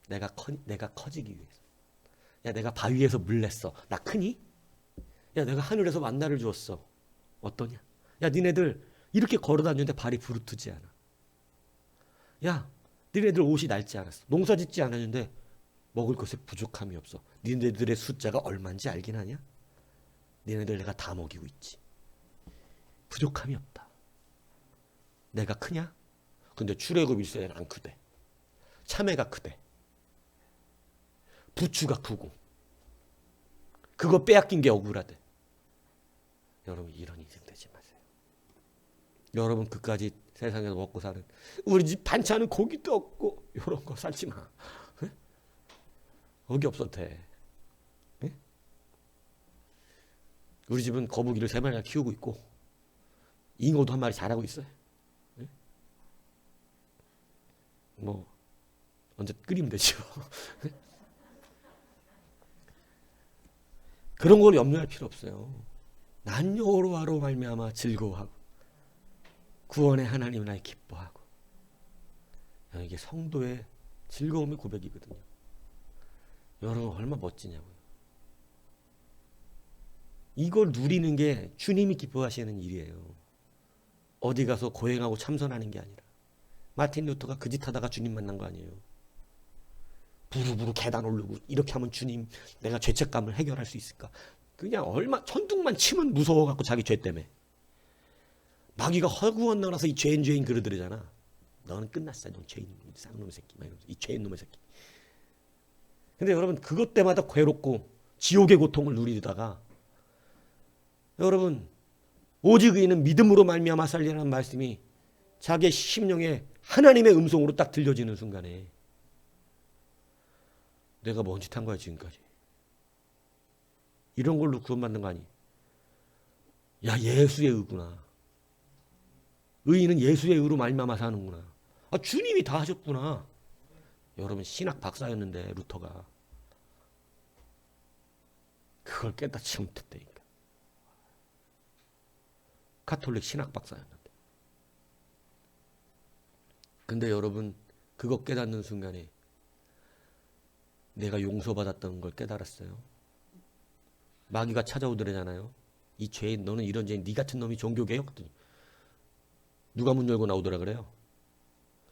내가 커지기 위해서. 야 내가 바위에서 물 냈어. 나 크니? 야 내가 하늘에서 만나를 주었어. 어떠냐? 야 니네들 이렇게 걸어다니는데 발이 부르트지 않아. 야 니네들 옷이 낡지 않았어. 농사 짓지 않았는데 먹을 것에 부족함이 없어. 니네들의 숫자가 얼마인지 알긴 하냐? 니네들 내가 다 먹이고 있지. 부족함이 없다. 내가 크냐? 근데 출애굽 1세는 안 크대. 참외가 크대. 부추가 크고. 그거 빼앗긴 게 억울하대. 여러분 이런 인생 되지 마세요. 여러분 그까지 세상에서 먹고 사는 우리 집 반찬은 고기도 없고 이런 거 살지 마. 에? 거기 없어도 돼. 에? 우리 집은 거북이를 3마리나 키우고 있고 잉어도 1마리 자라고 있어요. 에? 뭐 언제 끓이면 되죠. 그런 걸 염려할 필요 없어요. 난 여호와로 말미암아 즐거워하고 구원의 하나님을 나의 기뻐하고. 이게 성도의 즐거움의 고백이거든요. 여러분 얼마나 멋지냐고요. 이걸 누리는 게 주님이 기뻐하시는 일이에요. 어디 가서 고행하고 참선하는 게 아니라. 마틴 루터가 그 짓 하다가 주님 만난 거 아니에요. 부르부르 계단 오르고 이렇게 하면 주님 내가 죄책감을 해결할 수 있을까? 그냥 천둥만 치면 무서워갖고 자기 죄 때문에. 마귀가 허구한 나라서 이 죄인 그러더래잖아. 너는 끝났어. 넌 죄인 쌍놈의 새끼. 이 죄인 놈의 새끼. 근데 여러분 그것 때마다 괴롭고 지옥의 고통을 누리다가 여러분 오직 의인은 믿음으로 말미암아 살리라는 말씀이 자기의 심령에 하나님의 음성으로 딱 들려지는 순간에 내가 뭔 짓 한 거야 지금까지. 이런 걸로 구원받는 거 아니. 야 예수의 의구나. 의인은 예수의 의로 말미암아 사는구나. 아 주님이 다 하셨구나. 여러분 신학 박사였는데 루터가 그걸 깨닫지 못했다니까. 가톨릭 신학 박사였는데. 근데 여러분 그거 깨닫는 순간에 내가 용서받았다는 걸 깨달았어요. 마귀가 찾아오더래잖아요. 이 죄인 너는 이런 죄인 네 같은 놈이 종교개혁? 누가 문 열고 나오더라 그래요.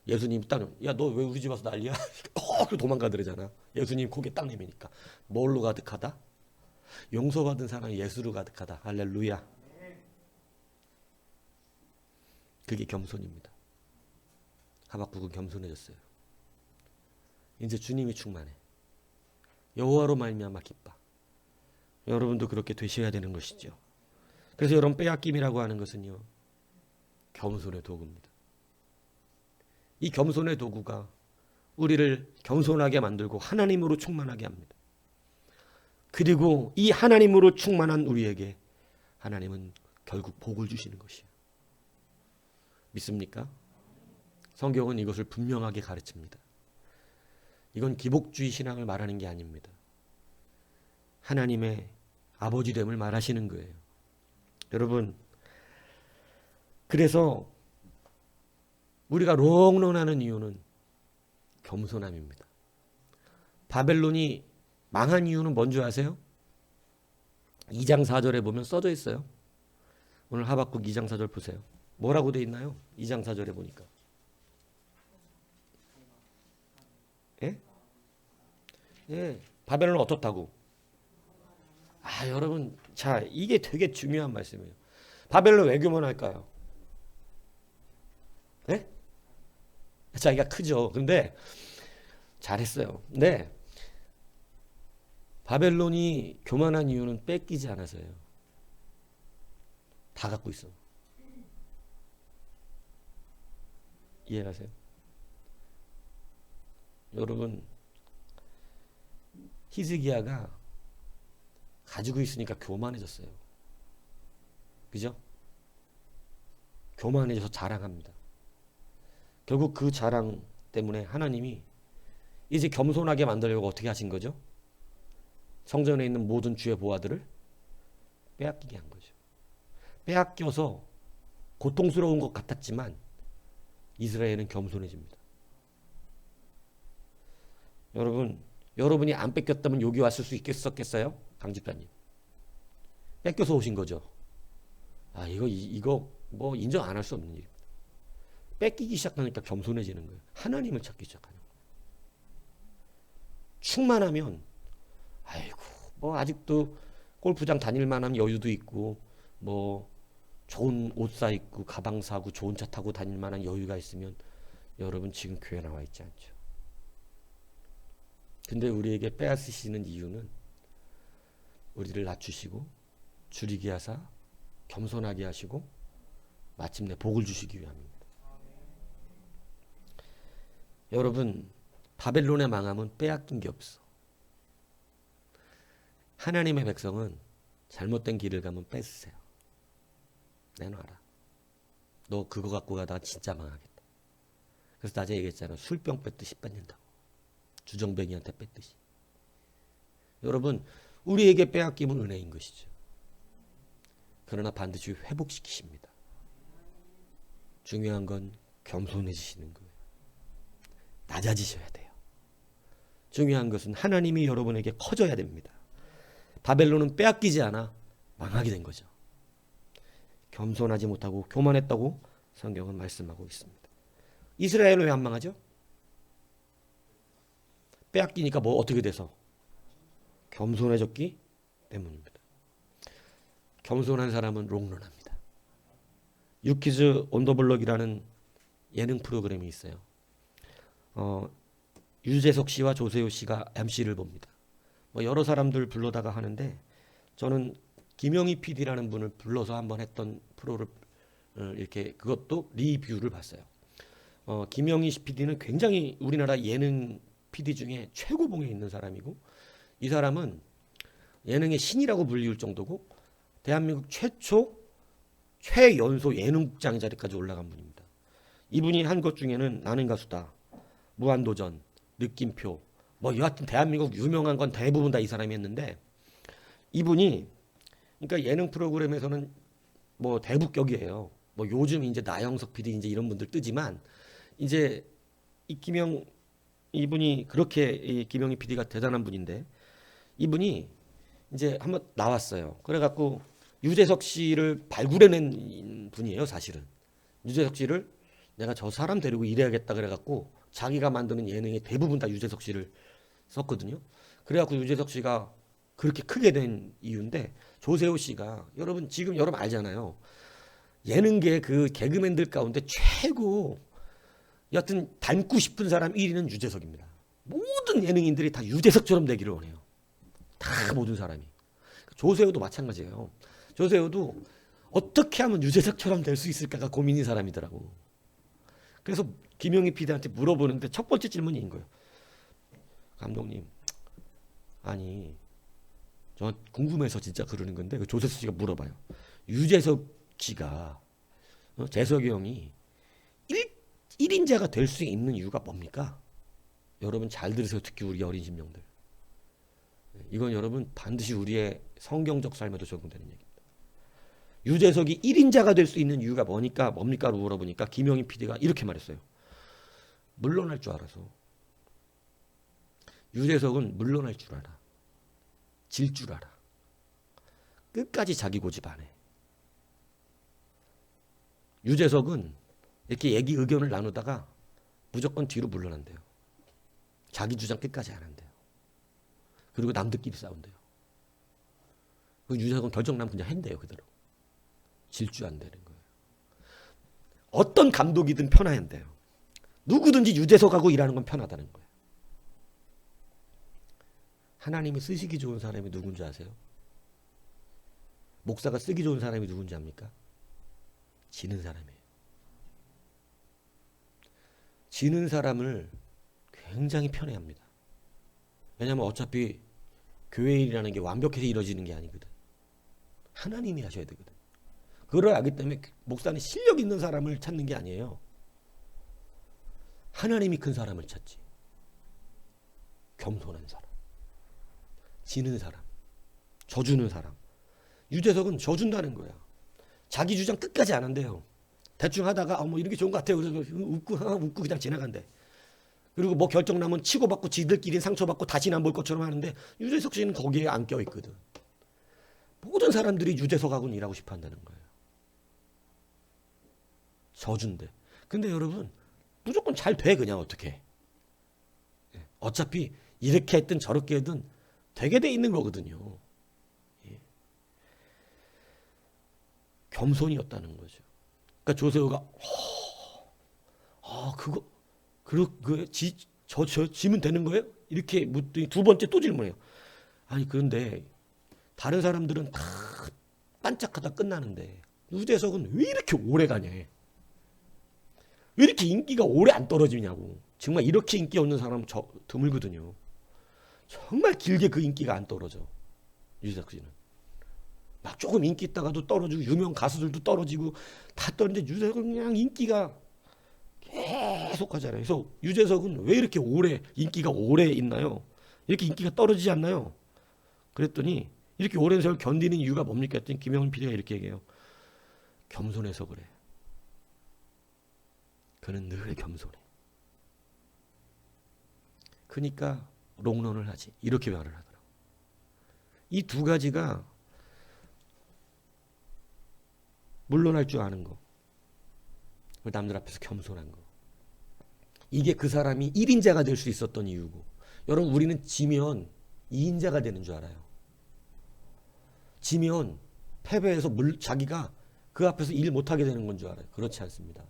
예수님 딱 야 너 왜 우리 집 와서 난리야? 그 도망가더래잖아. 예수님 고개 딱 내미니까. 뭘로 가득하다? 용서받은 사람이 예수로 가득하다. 할렐루야. 그게 겸손입니다. 하박국은 겸손해졌어요. 이제 주님이 충만해. 여호와로 말미암아 기뻐. 여러분도 그렇게 되셔야 되는 것이죠. 그래서 여러분 빼앗김이라고 하는 것은요, 겸손의 도구입니다. 이 겸손의 도구가 우리를 겸손하게 만들고 하나님으로 충만하게 합니다. 그리고 이 하나님으로 충만한 우리에게 하나님은 결국 복을 주시는 것이에요. 믿습니까? 성경은 이것을 분명하게 가르칩니다. 이건 기복주의 신앙을 말하는 게 아닙니다. 하나님의 아버지됨을 말하시는 거예요. 여러분, 그래서 우리가 롱런하는 이유는 겸손함입니다. 바벨론이 망한 이유는 뭔지 아세요? 2장 4절에 보면 써져 있어요. 오늘 하박국 2장 4절 보세요. 뭐라고 돼 있나요? 2장 4절에 보니까. 예? 예, 바벨론 어떻다고? 여러분, 자, 이게 되게 중요한 말씀이에요. 바벨론 왜 교만할까요? 예? 자기가 크죠. 근데 잘했어요. 근데 바벨론이 교만한 이유는 뺏기지 않아서예요. 다 갖고 있어. 이해가세요? 여러분, 히스기야가 가지고 있으니까 교만해졌어요. 그죠? 교만해져서 자랑합니다. 결국 그 자랑 때문에 하나님이 이제 겸손하게 만들려고 어떻게 하신 거죠? 성전에 있는 모든 주의 보화들을 빼앗기게 한 거죠. 빼앗겨서 고통스러운 것 같았지만 이스라엘은 겸손해집니다. 여러분이 안 뺏겼다면 여기 왔을 수 있겠어요? 강집사님. 뺏겨서 오신 거죠. 이거 뭐 인정 안 할 수 없는 일입니다. 뺏기기 시작하니까 겸손해지는 거예요. 하나님을 찾기 시작하는 거예요. 충만하면 뭐 아직도 골프장 다닐 만한 여유도 있고 뭐 좋은 옷 사 입고 가방 사고 좋은 차 타고 다닐 만한 여유가 있으면 여러분 지금 교회 나와 있지 않죠. 근데 우리에게 빼앗으시는 이유는 우리를 낮추시고 줄이게 하사 겸손하게 하시고 마침내 복을 주시기 위함입니다. 여러분, 바벨론의 망함은 빼앗긴 게 없어. 하나님의 백성은 잘못된 길을 가면 뺏으세요. 내놔라. 너 그거 갖고 가다가 진짜 망하겠다. 그래서 낮에 얘기했잖아. 술병 뺏듯이 뺏는다고. 주정뱅이한테 뺏듯이. 여러분, 우리에게 빼앗김은 은혜인 것이죠. 그러나 반드시 회복시키십니다. 중요한 건 겸손해지시는 거예요. 낮아지셔야 돼요. 중요한 것은 하나님이 여러분에게 커져야 됩니다. 바벨론은 빼앗기지 않아 망하게 된 거죠. 겸손하지 못하고 교만했다고 성경은 말씀하고 있습니다. 이스라엘은 왜 안 망하죠? 빼앗기니까 뭐 어떻게 돼서? 겸손해졌기 때문입니다. 겸손한 사람은 롱런합니다. 유키즈 온더블럭이라는 예능 프로그램이 있어요. 유재석 씨와 조세호 씨가 MC를 봅니다. 뭐 여러 사람들 불러다가 하는데 저는 김영희 PD라는 분을 불러서 한번 했던 프로를 이렇게 그것도 리뷰를 봤어요. 김영희 PD는 굉장히 우리나라 예능 PD 중에 최고봉에 있는 사람이고 이 사람은 예능의 신이라고 불리울 정도고 대한민국 최초 최연소 예능국장 자리까지 올라간 분입니다. 이분이 한 것 중에는 나는 가수다, 무한도전, 느낌표 뭐 여하튼 대한민국 유명한 건 대부분 다 이 사람이 했는데 이분이 그러니까 예능 프로그램에서는 뭐 대북격이에요. 뭐 요즘 이제 나영석 PD 이제 이런 분들 뜨지만 이제 이분이 그렇게 이 김영희 PD가 대단한 분인데 이분이 이제 한번 나왔어요. 그래갖고 유재석 씨를 발굴해낸 분이에요, 사실은. 유재석 씨를 내가 저 사람 데리고 일해야겠다 그래갖고 자기가 만드는 예능의 대부분 다 유재석 씨를 썼거든요. 그래갖고 유재석 씨가 그렇게 크게 된 이유인데 조세호 씨가 지금 여러분 알잖아요. 예능계 그 개그맨들 가운데 최고 여하튼 닮고 싶은 사람 1위는 유재석입니다. 모든 예능인들이 다 유재석처럼 되기를 원해요. 다 모든 사람이. 조세호도 마찬가지예요. 조세호도 어떻게 하면 유재석처럼 될 수 있을까가 고민인 사람이더라고. 그래서 김영희 PD한테 물어보는데 첫 번째 질문이 인 거예요. 감독님, 아니 저 궁금해서 진짜 그러는 건데 그 조세수 씨가 물어봐요. 유재석 씨가 재석이 형이 1인자가 될 수 있는 이유가 뭡니까? 여러분 잘 들으세요. 특히 우리 어린 심령들. 이건 여러분 반드시 우리의 성경적 삶에도 적용되는 얘기입니다. 유재석이 1인자가 될 수 있는 이유가 뭡니까로 물어보니까 김영희 PD가 이렇게 말했어요. 물러날 줄 알아서. 유재석은 물러날 줄 알아. 질 줄 알아. 끝까지 자기 고집 안 해. 유재석은 이렇게 얘기 의견을 나누다가 무조건 뒤로 물러난대요. 자기 주장 끝까지 안 한대요. 그리고 남들끼리 싸운대요. 그 유재석은 결정나면 그냥 한대요. 그대로. 질주 안 되는 거예요. 어떤 감독이든 편해야 한대요. 누구든지 유재석하고 일하는 건 편하다는 거예요. 하나님이 쓰시기 좋은 사람이 누군지 아세요? 목사가 쓰기 좋은 사람이 누군지 압니까? 지는 사람이에요. 지는 사람을 굉장히 편해합니다. 왜냐하면 어차피 교회 일이라는 게 완벽해서 이루어지는 게 아니거든. 하나님이 하셔야 되거든. 그걸 알기 때문에 목사는 실력 있는 사람을 찾는 게 아니에요. 하나님이 큰 사람을 찾지. 겸손한 사람. 지는 사람. 져주는 사람. 유재석은 져준다는 거야. 자기 주장 끝까지 안 한대요. 대충 하다가 뭐 이런 게 좋은 것 같아요. 그래서 웃고 그냥 지나간대. 그리고 뭐 결정 나면 치고받고 지들끼리 상처받고 다시는 안 볼 것처럼 하는데 유재석 씨는 거기에 안 껴있거든. 모든 사람들이 유재석하고는 일하고 싶어 한다는 거예요. 져준대. 근데 여러분 무조건 잘 돼. 그냥 어떻게. 어차피 이렇게 했든 저렇게 했든 되게 돼 있는 거거든요. 겸손이었다는 거죠. 그러니까 조세호가 지면 되는 거예요? 이렇게 묻더니 두 번째 또 질문해요. 아니 그런데 다른 사람들은 다 반짝하다 끝나는데 유재석은 왜 이렇게 오래 가냐? 왜 이렇게 인기가 오래 안 떨어지냐고. 정말 이렇게 인기 없는 사람은 드물거든요. 정말 길게 그 인기가 안 떨어져. 유재석 씨는. 막 조금 인기 있다가도 떨어지고 유명 가수들도 떨어지고 다 떨어지는데 유재석은 그냥 인기가 계속 하잖아요. 그래서 유재석은 왜 이렇게 인기가 오래 있나요? 이렇게 인기가 떨어지지 않나요? 그랬더니 이렇게 오랜 세월 견디는 이유가 뭡니까? 했더니 김영훈 PD가 이렇게 얘기해요. 겸손해서 그래. 그는 늘 겸손해. 그러니까 롱런을 하지. 이렇게 말을 하더라고. 이 두 가지가 물러날 줄 아는 거. 남들 앞에서 겸손한 거. 이게 그 사람이 1인자가 될 수 있었던 이유고. 여러분 우리는 지면 2인자가 되는 줄 알아요. 지면 패배해서 자기가 그 앞에서 일 못하게 되는 건 줄 알아요. 그렇지 않습니다.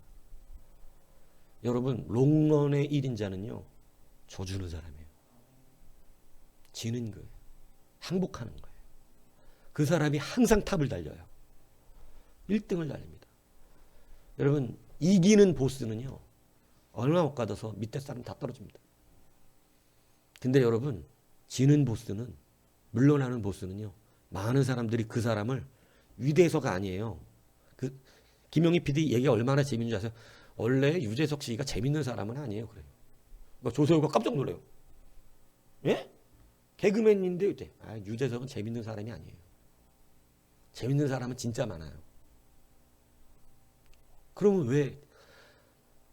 여러분 롱런의 1인자는요. 져주는 사람이에요. 지는 거예요. 항복하는 거예요. 그 사람이 항상 탑을 달려요. 1등을 달립니다. 여러분 이기는 보스는요. 얼마 못 가둬서 밑에 사람 다 떨어집니다. 근데 여러분 지는 보스는 물러나는 보스는요. 많은 사람들이 그 사람을 위대해서가 아니에요. 그 김영희 PD 얘기가 얼마나 재밌는지 아세요? 원래 유재석 씨가 재밌는 사람은 아니에요. 그래요. 그러니까 조세호가 깜짝 놀래요. 예? 개그맨인데 유재석은 재밌는 사람이 아니에요. 재밌는 사람은 진짜 많아요. 그러면 왜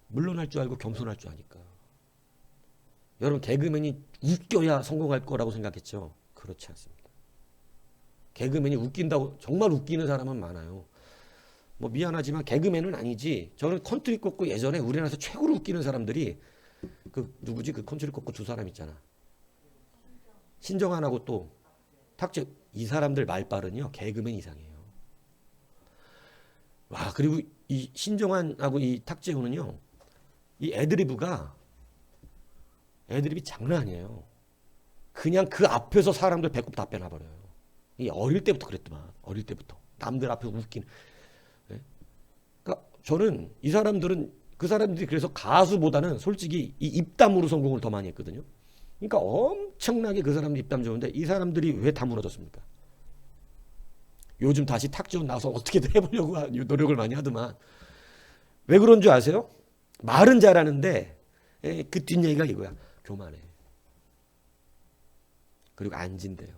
물러날 줄 알고 겸손할 줄 아니까. 여러분 개그맨이 웃겨야 성공할 거라고 생각했죠? 그렇지 않습니다. 개그맨이 웃긴다고 정말 웃기는 사람은 많아요. 뭐 미안하지만 개그맨은 아니지. 저는 컨트리 꺾고 예전에 우리나라에서 최고로 웃기는 사람들이 누구지? 그 컨트리 꺾고 두 사람 있잖아. 신정환하고 또 탁재. 이 사람들 말빨은요 개그맨 이상이에요. 와 그리고 이 신정환하고 이 탁재훈은요 이 애드리브이 장난 아니에요. 그냥 그 앞에서 사람들 배꼽 다 빼놔버려요. 이 어릴 때부터 그랬더만. 어릴 때부터 남들 앞에서 웃긴. 예? 그러니까 저는 이 사람들은 그 사람들이 그래서 가수보다는 솔직히 이 입담으로 성공을 더 많이 했거든요. 그러니까 엄청나게 그 사람들 입담 좋은데 이 사람들이 왜 다 무너졌습니까? 요즘 다시 탁지원 나와서 어떻게든 해보려고 노력을 많이 하더만 왜 그런 줄 아세요? 말은 잘하는데 그 뒷얘기가 이거야. 교만해. 그리고 앉은대요.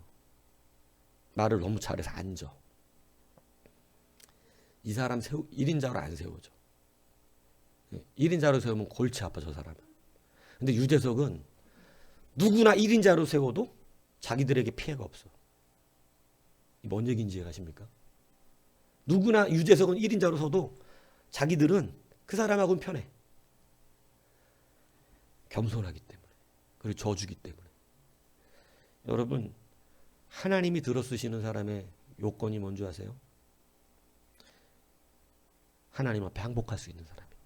말을 너무 잘해서 앉아. 이 사람 1인자로 안 세워져. 1인자로 세우면 골치 아파 저 사람은. 근데 유재석은 누구나 1인자로 세워도 자기들에게 피해가 없어. 뭔 얘기인지 이해가십니까? 누구나 유재석은 1인자로 서도 자기들은 그 사람하고는 편해. 겸손하기 때문에. 그리고 저주기 때문에. 여러분 하나님이 들어쓰시는 사람의 요건이 뭔지 아세요? 하나님 앞에 항복할 수 있는 사람입니다.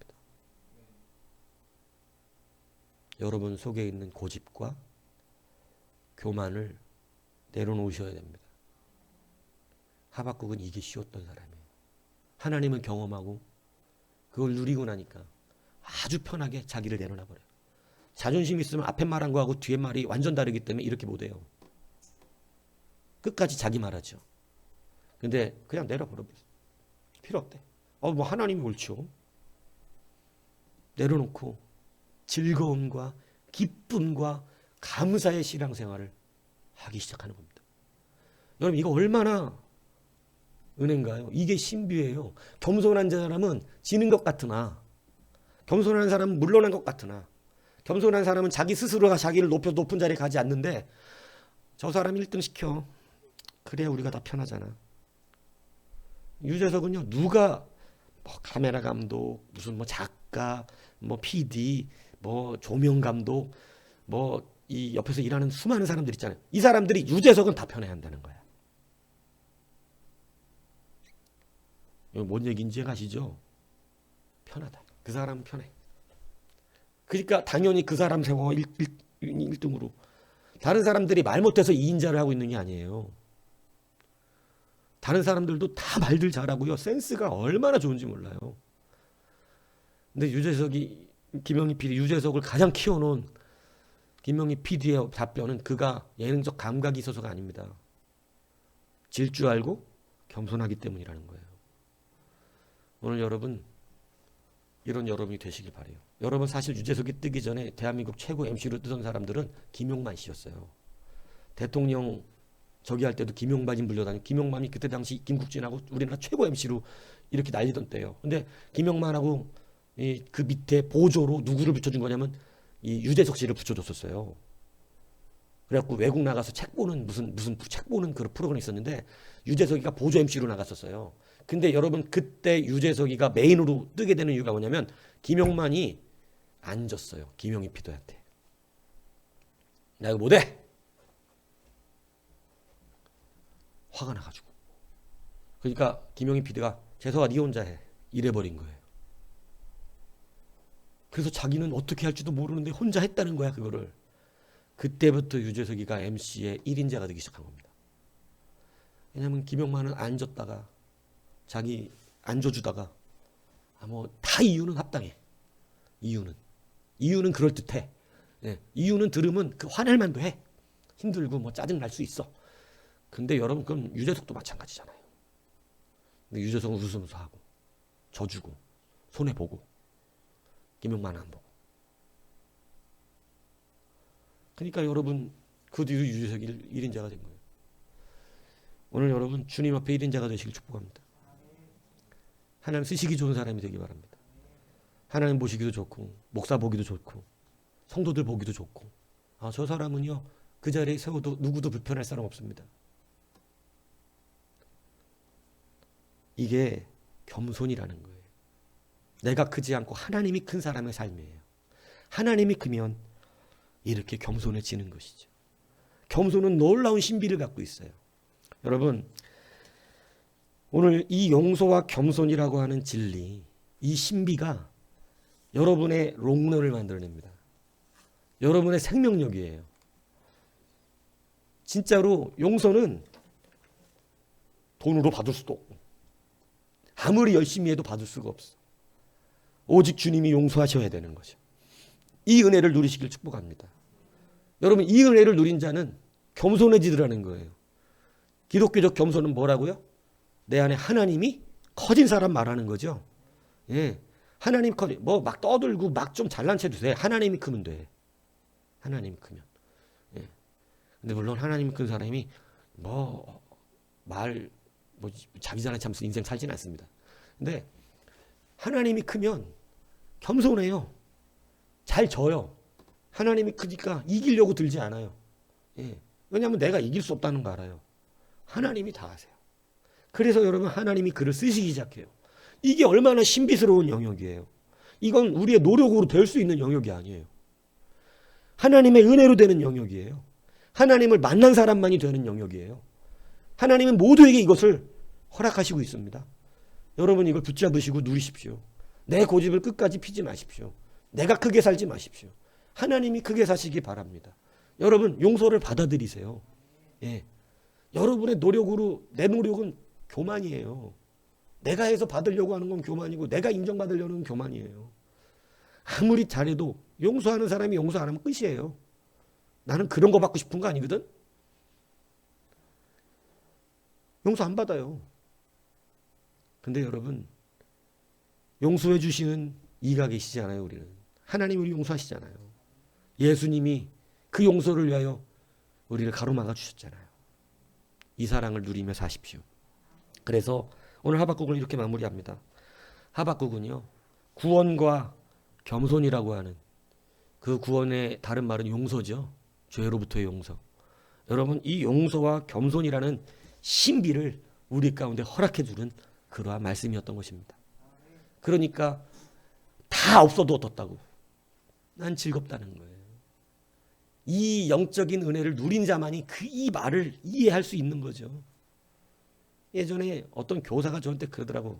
여러분 속에 있는 고집과 교만을 내려놓으셔야 됩니다. 하박국은 이게 쉬웠던 사람이에요. 하나님은 경험하고 그걸 누리고 나니까 아주 편하게 자기를 내려놔버려요. 자존심 있으면 앞에 말한 거하고 뒤에 말이 완전 다르기 때문에 이렇게 못해요. 끝까지 자기 말하죠. 근데 그냥 내려버려. 필요 없대. 뭐 하나님이 옳죠. 내려놓고 즐거움과 기쁨과 감사의 신앙생활을 하기 시작하는 겁니다. 여러분 이거 얼마나 은혜인가요? 이게 신비예요. 겸손한 사람은 지는 것 같으나 겸손한 사람은 물러난 것 같으나 겸손한 사람은 자기 스스로가 자기를 높은 자리에 가지 않는데 저 사람 1등 시켜. 그래야 우리가 다 편하잖아. 유재석은요. 누가 뭐 카메라 감독, 무슨 뭐 작가, 뭐 PD, 뭐 조명 감독, 뭐 이 옆에서 일하는 수많은 사람들 있잖아요. 이 사람들이 유재석은 다 편해야 한다는 거야. 뭔 얘기인지 아시죠? 편하다. 그 사람은 편해. 그러니까 당연히 그 사람 세워 1등으로. 다른 사람들이 말 못해서 2인자를 하고 있는 게 아니에요. 다른 사람들도 다 말들 잘하고요. 센스가 얼마나 좋은지 몰라요. 근데 유재석이 김영희 PD 유재석을 가장 키워놓은 김영희 PD의 답변은 그가 예능적 감각이 있어서가 아닙니다. 질 줄 알고 겸손하기 때문이라는 거예요. 오늘 여러분 이런 여러분이 되시길 바라요. 여러분 사실 유재석이 뜨기 전에 대한민국 최고 MC로 뜨던 사람들은 김용만 씨였어요. 대통령 저기 할 때도 김용만이 불려다니고 김용만이 그때 당시 김국진하고 우리나라 최고 MC로 이렇게 날리던 때예요. 근데 김용만하고 그 밑에 보조로 누구를 붙여준 거냐면 이 유재석 씨를 붙여줬었어요. 그래갖고 외국 나가서 책 보는 무슨 책 보는 그런 프로그램이 있었는데 유재석이가 보조 MC로 나갔었어요. 근데 여러분 그때 유재석이가 메인으로 뜨게 되는 이유가 뭐냐면 김용만이 안 줬어요. 김용희 PD한테. 나 이거 못해. 화가 나가지고. 그러니까 김용희 PD가 재석아 니 혼자 해. 이래버린 거예요. 그래서 자기는 어떻게 할지도 모르는데 혼자 했다는 거야 그거를. 그때부터 유재석이가 MC의 1인자가 되기 시작한 겁니다. 왜냐하면 김용만은 안 줬다가 자기 안 줘주다가 뭐 다 이유는 합당해. 이유는 그럴듯해. 예, 이유는 들으면 그 화낼 만도 해. 힘들고 뭐 짜증 날 수 있어. 근데 여러분 그럼 유재석도 마찬가지잖아요. 근데 유재석은 웃으면서 하고 져주고 손해보고 김용만은 안 보고. 그러니까 여러분 그 뒤로 유재석이 1인자가 된 거예요. 오늘 여러분 주님 앞에 1인자가 되시길 축복합니다. 하나님 쓰시기 좋은 사람이 되기 바랍니다. 하나님 보시기도 좋고 목사 보기도 좋고 성도들 보기도 좋고 저 사람은요 그 자리에 세워도 누구도 불편할 사람 없습니다. 이게 겸손이라는 거예요. 내가 크지 않고 하나님이 큰 사람의 삶이에요. 하나님이 크면 이렇게 겸손해지는 것이죠. 겸손은 놀라운 신비를 갖고 있어요. 여러분 오늘 이 용서와 겸손이라고 하는 진리, 이 신비가 여러분의 롱런을 만들어냅니다. 여러분의 생명력이에요. 진짜로 용서는 돈으로 받을 수도 없고 아무리 열심히 해도 받을 수가 없어. 오직 주님이 용서하셔야 되는 거죠. 이 은혜를 누리시길 축복합니다. 여러분, 이 은혜를 누린 자는 겸손해지더라는 거예요. 기독교적 겸손은 뭐라고요? 내 안에 하나님이 커진 사람 말하는 거죠. 예, 하나님 커진, 뭐 막 떠들고 막 좀 잘난 체도 돼. 하나님이 크면 돼. 하나님이 크면. 예. 근데 물론 하나님이 큰 사람이 뭐 자기 잘난 참면서 인생 살지는 않습니다. 근데 하나님이 크면 겸손해요. 잘 져요. 하나님이 크니까 이기려고 들지 않아요. 예. 왜냐하면 내가 이길 수 없다는 거 알아요. 하나님이 다 하세요. 그래서 여러분, 하나님이 그를 쓰시기 시작해요. 이게 얼마나 신비스러운 영역이에요. 이건 우리의 노력으로 될 수 있는 영역이 아니에요. 하나님의 은혜로 되는 영역이에요. 하나님을 만난 사람만이 되는 영역이에요. 하나님은 모두에게 이것을 허락하시고 있습니다. 여러분, 이걸 붙잡으시고 누리십시오. 내 고집을 끝까지 피지 마십시오. 내가 크게 살지 마십시오. 하나님이 크게 사시기 바랍니다. 여러분, 용서를 받아들이세요. 예. 여러분의 노력으로, 내 노력은 교만이에요. 내가 해서 받으려고 하는 건 교만이고 내가 인정받으려는 건 교만이에요. 아무리 잘해도 용서하는 사람이 용서 안 하면 끝이에요. 나는 그런 거 받고 싶은 거 아니거든. 용서 안 받아요. 근데 여러분, 용서해 주시는 이가 계시잖아요. 우리는 하나님이 우리 용서하시잖아요. 예수님이 그 용서를 위하여 우리를 가로막아 주셨잖아요. 이 사랑을 누리며 사십시오. 그래서 오늘 하박국을 이렇게 마무리합니다. 하박국은요, 구원과 겸손이라고 하는 그 구원의 다른 말은 용서죠. 죄로부터의 용서. 여러분, 이 용서와 겸손이라는 신비를 우리 가운데 허락해 주는 그러한 말씀이었던 것입니다. 그러니까 다 없어도 어떻다고? 난 즐겁다는 거예요. 이 영적인 은혜를 누린 자만이 이 말을 이해할 수 있는 거죠. 예전에 어떤 교사가 저한테 그러더라고.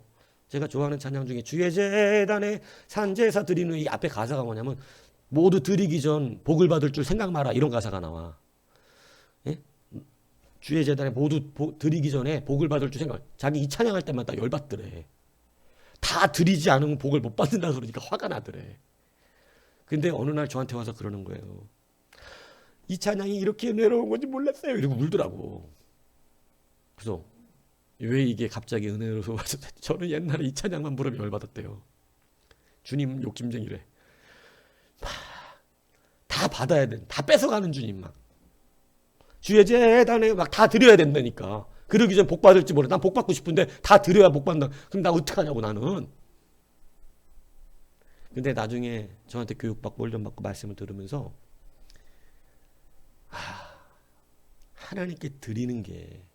제가 좋아하는 찬양 중에 주의 제단에 산제사 드리는 이 앞에 가사가 뭐냐면 모두 드리기 전 복을 받을 줄 생각 마라, 이런 가사가 나와. 예? 주의 제단에 모두 드리기 전에 복을 받을 줄 생각. 자기 이 찬양할 때마다 열받더래. 다 드리지 않으면 복을 못 받는다 그러니까 화가 나더래. 근데 어느 날 저한테 와서 그러는 거예요. 이 찬양이 이렇게 은혜로운 건지 몰랐어요. 이러고 울더라고. 그래서 왜 이게 갑자기 은혜로워서 와서 저는 옛날에 이 찬양만 부르면 열받았대요. 주님 욕심쟁이래. 다 받아야 돼. 다 뺏어가는 주님 막. 주의 제단에 막 다 드려야 된다니까. 그러기 전 복 받을지 모르. 난 복 받고 싶은데 다 드려야 복 받는다. 그럼 나 어떡하냐고 나는. 근데 나중에 저한테 교육받고 훈련받고 말씀을 들으면서 하나님께 드리는 게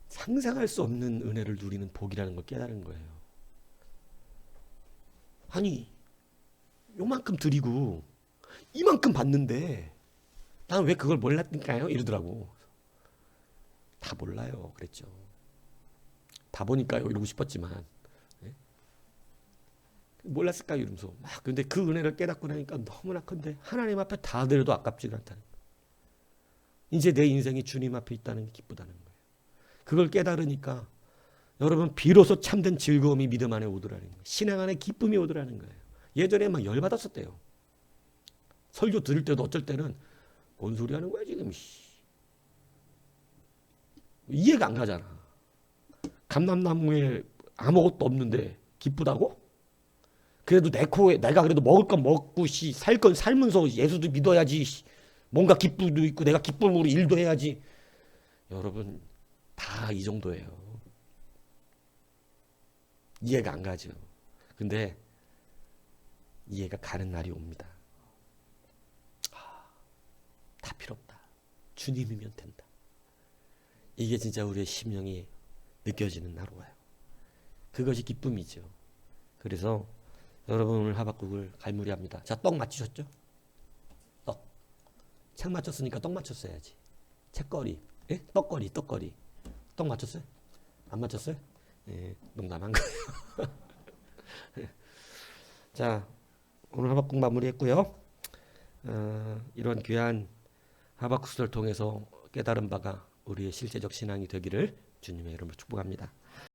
상상할 수 없는 은혜를 누리는 복이라는 걸 깨달은 거예요. 아니, 요만큼 드리고 이만큼 받는데 난 왜 그걸 몰랐을까요? 이러더라고. 다 몰라요. 그랬죠. 다 보니까요. 이러고 싶었지만 네? 몰랐을까요? 이러면서 막. 근데 그 은혜를 깨닫고 나니까 너무나 큰데 하나님 앞에 다 드려도 아깝지가 않다는 거예요. 이제 내 인생이 주님 앞에 있다는 게 기쁘다는 거예요. 그걸 깨달으니까 여러분, 비로소 참된 즐거움이 믿음 안에 오더라는 거예요. 신앙 안에 기쁨이 오더라는 거예요. 예전에 막 열받았었대요. 설교 들을 때도 어쩔 때는 뭔 소리 하는 거야 지금. 이해가 안 가잖아. 감람나무에 아무것도 없는데 기쁘다고? 그래도 내 코에 내가 그래도 먹을 건 먹고 살 건 살면서 예수도 믿어야지. 뭔가 기쁨도 있고 내가 기쁨으로 일도 해야지. 여러분, 다 이 정도예요. 이해가 안 가죠. 근데 이해가 가는 날이 옵니다. 다 필요 없다. 주님이면 된다. 이게 진짜 우리의 심령이 느껴지는 날 와요. 그것이 기쁨이죠. 그래서 여러분, 오늘 하박국을 갈무리합니다. 자, 떡 맞추셨죠? 떡. 책 맞췄으니까 떡 맞췄어야지. 책거리. 예? 떡거리. 떡 맞췄어요? 안 맞췄어요? 예, 농담한 거예요. 자, 오늘 하박국 마무리했고요. 이런 귀한 하박국서를 통해서 깨달은 바가 우리의 실제적 신앙이 되기를 주님의 이름으로 축복합니다.